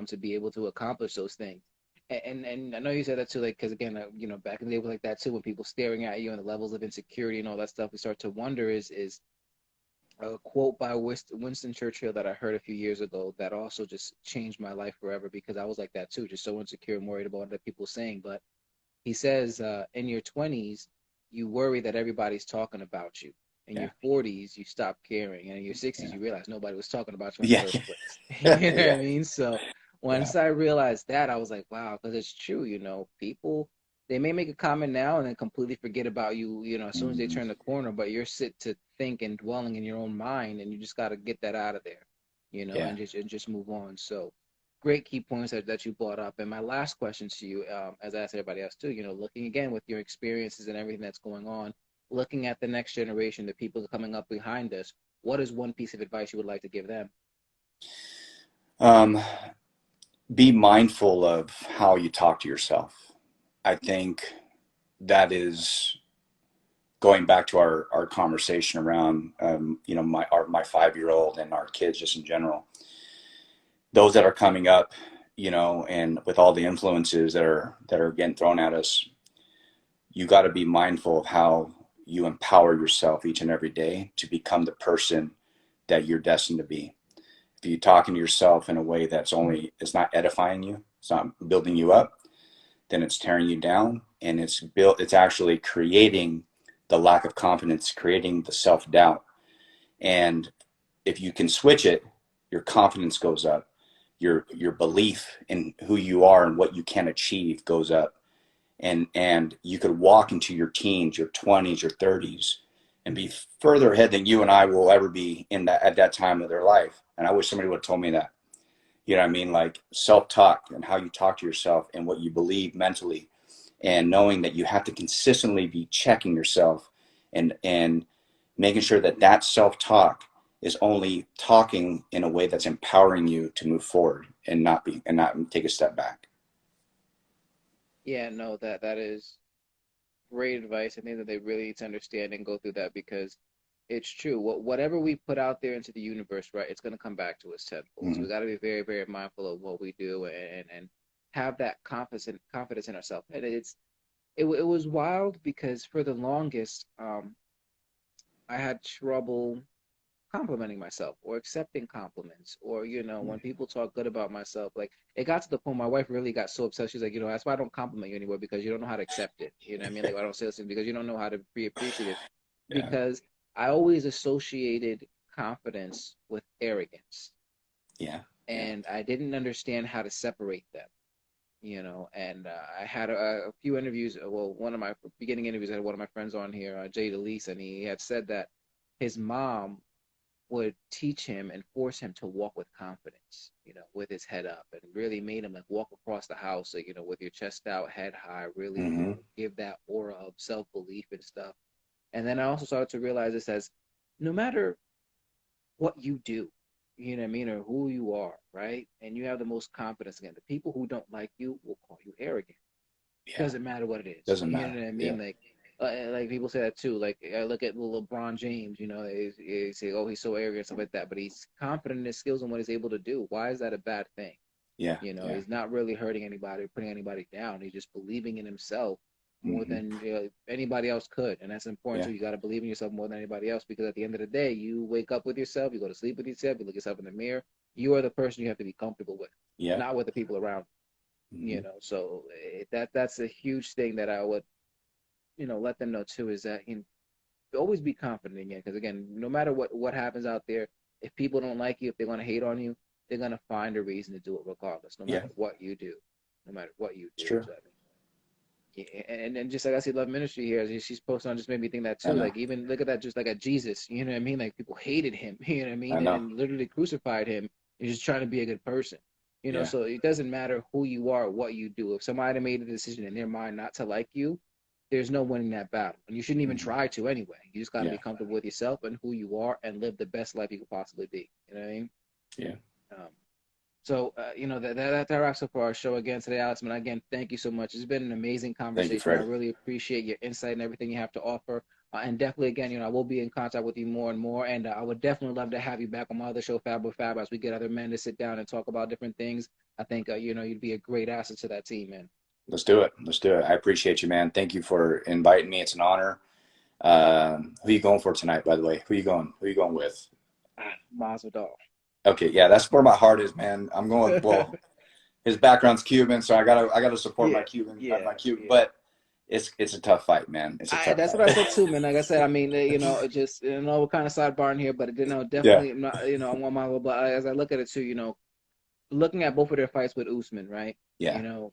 to be able to accomplish those things. And I know you said that too, like because again, back in the day was like that too, when people staring at you and the levels of insecurity and all that stuff, we start to wonder is a quote by Winston Churchill that I heard a few years ago that also just changed my life forever because I was like that too, just so insecure and worried about what people saying. But he says, in your 20s, you worry that everybody's talking about you. In Yeah. your 40s, you stop caring. And in your 60s, Yeah. you realize nobody was talking about you in the Yeah. first place. You know what I Yeah. mean? So Yeah. once I realized that, I was like, wow, because it's true. People, they may make a comment now and then completely forget about you, as soon as they Mm-hmm. turn the corner, but you're sit to think and dwelling in your own mind, and you just got to get that out of there, Yeah. and just move on. So great key points that you brought up. And my last question to you, as I asked everybody else too, looking again with your experiences and everything that's going on, looking at the next generation, the people coming up behind us, what is one piece of advice you would like to give them? Um, be mindful of how you talk to yourself. I think that is going back to our conversation around, you know, my 5-year-old and our kids just in general. Those that are coming up, you know, and with all the influences that are getting thrown at us, you got to be mindful of how you empower yourself each and every day to become the person that you're destined to be. If you're talking to yourself in a way it's not edifying you, it's not building you up, then it's tearing you down, and it's actually creating the lack of confidence, creating the self-doubt. And if you can switch it, your confidence goes up, your belief in who you are and what you can achieve goes up, and you could walk into your teens, your 20s, your 30s, and be further ahead than you and I will ever be in that at that time of their life. And I wish somebody would have told me that. You know what I mean? Like self-talk and how you talk to yourself and what you believe mentally, and knowing that you have to consistently be checking yourself and making sure that that self-talk is only talking in a way that's empowering you to move forward and not take a step back. Yeah, no, that is great advice. I think that they really need to understand and go through that because it's true. Whatever we put out there into the universe, right, it's going to come back to us tenfold. So Mm-hmm. we got to be very, very mindful of what we do and have that confidence in ourselves. And it was wild because for the longest, I had trouble complimenting myself or accepting compliments or when people talk good about myself, like it got to the point my wife really got so upset. She's like, that's why I don't compliment you anymore, because you don't know how to accept it. You know what I mean? Like, I don't say this because you don't know how to be appreciative, Yeah. because I always associated confidence with arrogance, Yeah. Yeah. and I didn't understand how to separate them. And I had a few interviews. Well, one of my beginning interviews, I had one of my friends on here, Jay DeLeese, and he had said that his mom would teach him and force him to walk with confidence, with his head up, and really made him like walk across the house, like, with your chest out, head high, really, Mm-hmm. give that aura of self-belief and stuff. And then I also started to realize this as no matter what you do, you know what I mean, or who you are, right? And you have the most confidence again. The people who don't like you will call you arrogant. Yeah. Doesn't matter what it is. Doesn't You matter. know what I Yeah. mean? Like people say that too. Like I look at LeBron James. They say, "Oh, he's so arrogant," stuff like that. But he's confident in his skills and what he's able to do. Why is that a bad thing? Yeah. Yeah. He's not really hurting anybody, putting anybody down. He's just believing in himself more Mm-hmm. than anybody else could, and that's important Yeah. too. You got to believe in yourself more than anybody else, because at the end of the day, you wake up with yourself, you go to sleep with yourself, you look yourself in the mirror. You are the person you have to be comfortable with, Yeah. not with the people around. Mm-hmm. So that's a huge thing that I would let them know too, is that always be confident again, because again, no matter what happens out there, if people don't like you, if they're going to hate on you, they're going to find a reason to do it regardless, no Yeah. matter what you do, no matter what you It's do. true. So I mean, yeah, and just like I see Love Ministry here, she's posting on, just made me think that I too. know. Like, even look at that, just like at Jesus, you know what I mean? Like, people hated him, you know what I I mean, and, know. and literally crucified him. He's just trying to be a good person. Yeah. So it doesn't matter who you are, or what you do. If somebody made a decision in their mind not to like you, there's no winning that battle, and you shouldn't even Mm-hmm. try to anyway. You just got to Yeah. be comfortable with yourself and who you are, and live the best life you could possibly be. You know what I mean? Yeah. Um, so, that wraps up for our show again today, Alex. And again, thank you so much. It's been an amazing Thank you, conversation. I Freddie. really appreciate your insight and everything you have to offer. And definitely, again, I will be in contact with you more and more. And I would definitely love to have you back on my other show, Fab with Fab, as we get other men to sit down and talk about different things. I think, you'd be a great asset to that team, man. Let's do it. Let's do it. I appreciate you, man. Thank you for inviting me. It's an honor. Who are you going for tonight, by the way? Who are you going? Who are you going with? Masvidal. Okay, yeah, that's where my heart is, man. I'm going. Well, his background's Cuban, so I gotta support Yeah, my Cuban, yeah, my Cuban. yeah. But it's a tough fight, man. It's a tough That's what I fight. said too, man. Like I said, I mean, just we're kind of sidebarring here, but Yeah, definitely not, I want my, but as I look at it too, looking at both of their fights with Usman, right? yeah, You know,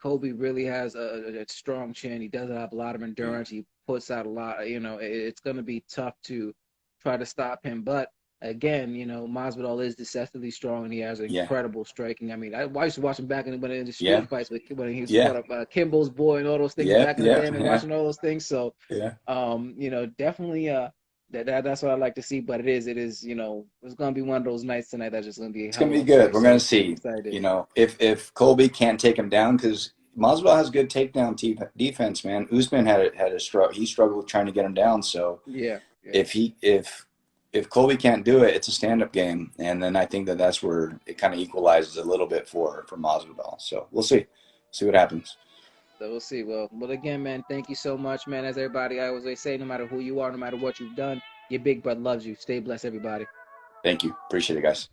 Kobe really has a strong chin. He does have a lot of yeah, endurance. He puts out a lot. It's going to be tough to try to stop him. But again, Masvidal is deceptively strong, and he has yeah, incredible striking. I mean, I used to watch him back in the yeah, street fights when he was yeah, fought up Kimbo's boy and all those things yeah, back in the yeah, day. And yeah, watching all those things, so yeah. definitely that's what I'd like to see. But it is it's going to be one of those nights tonight that's just going to be a It's hell gonna of be a good. fight. We're gonna So I'm see. excited. If Colby can't take him down, because Masvidal has good takedown defense, man. Usman had a struggle. He struggled trying to get him down. So Yeah, yeah. if Colby can't do it, it's a stand up game, and then I think that's where it kind of equalizes a little bit for Masvidal. So we'll see what happens. So we'll see. Well, but again, man, thank you so much, man. As everybody, I always say, no matter who you are, no matter what you've done, your big brother loves you. Stay blessed, everybody. Thank you. Appreciate it, guys.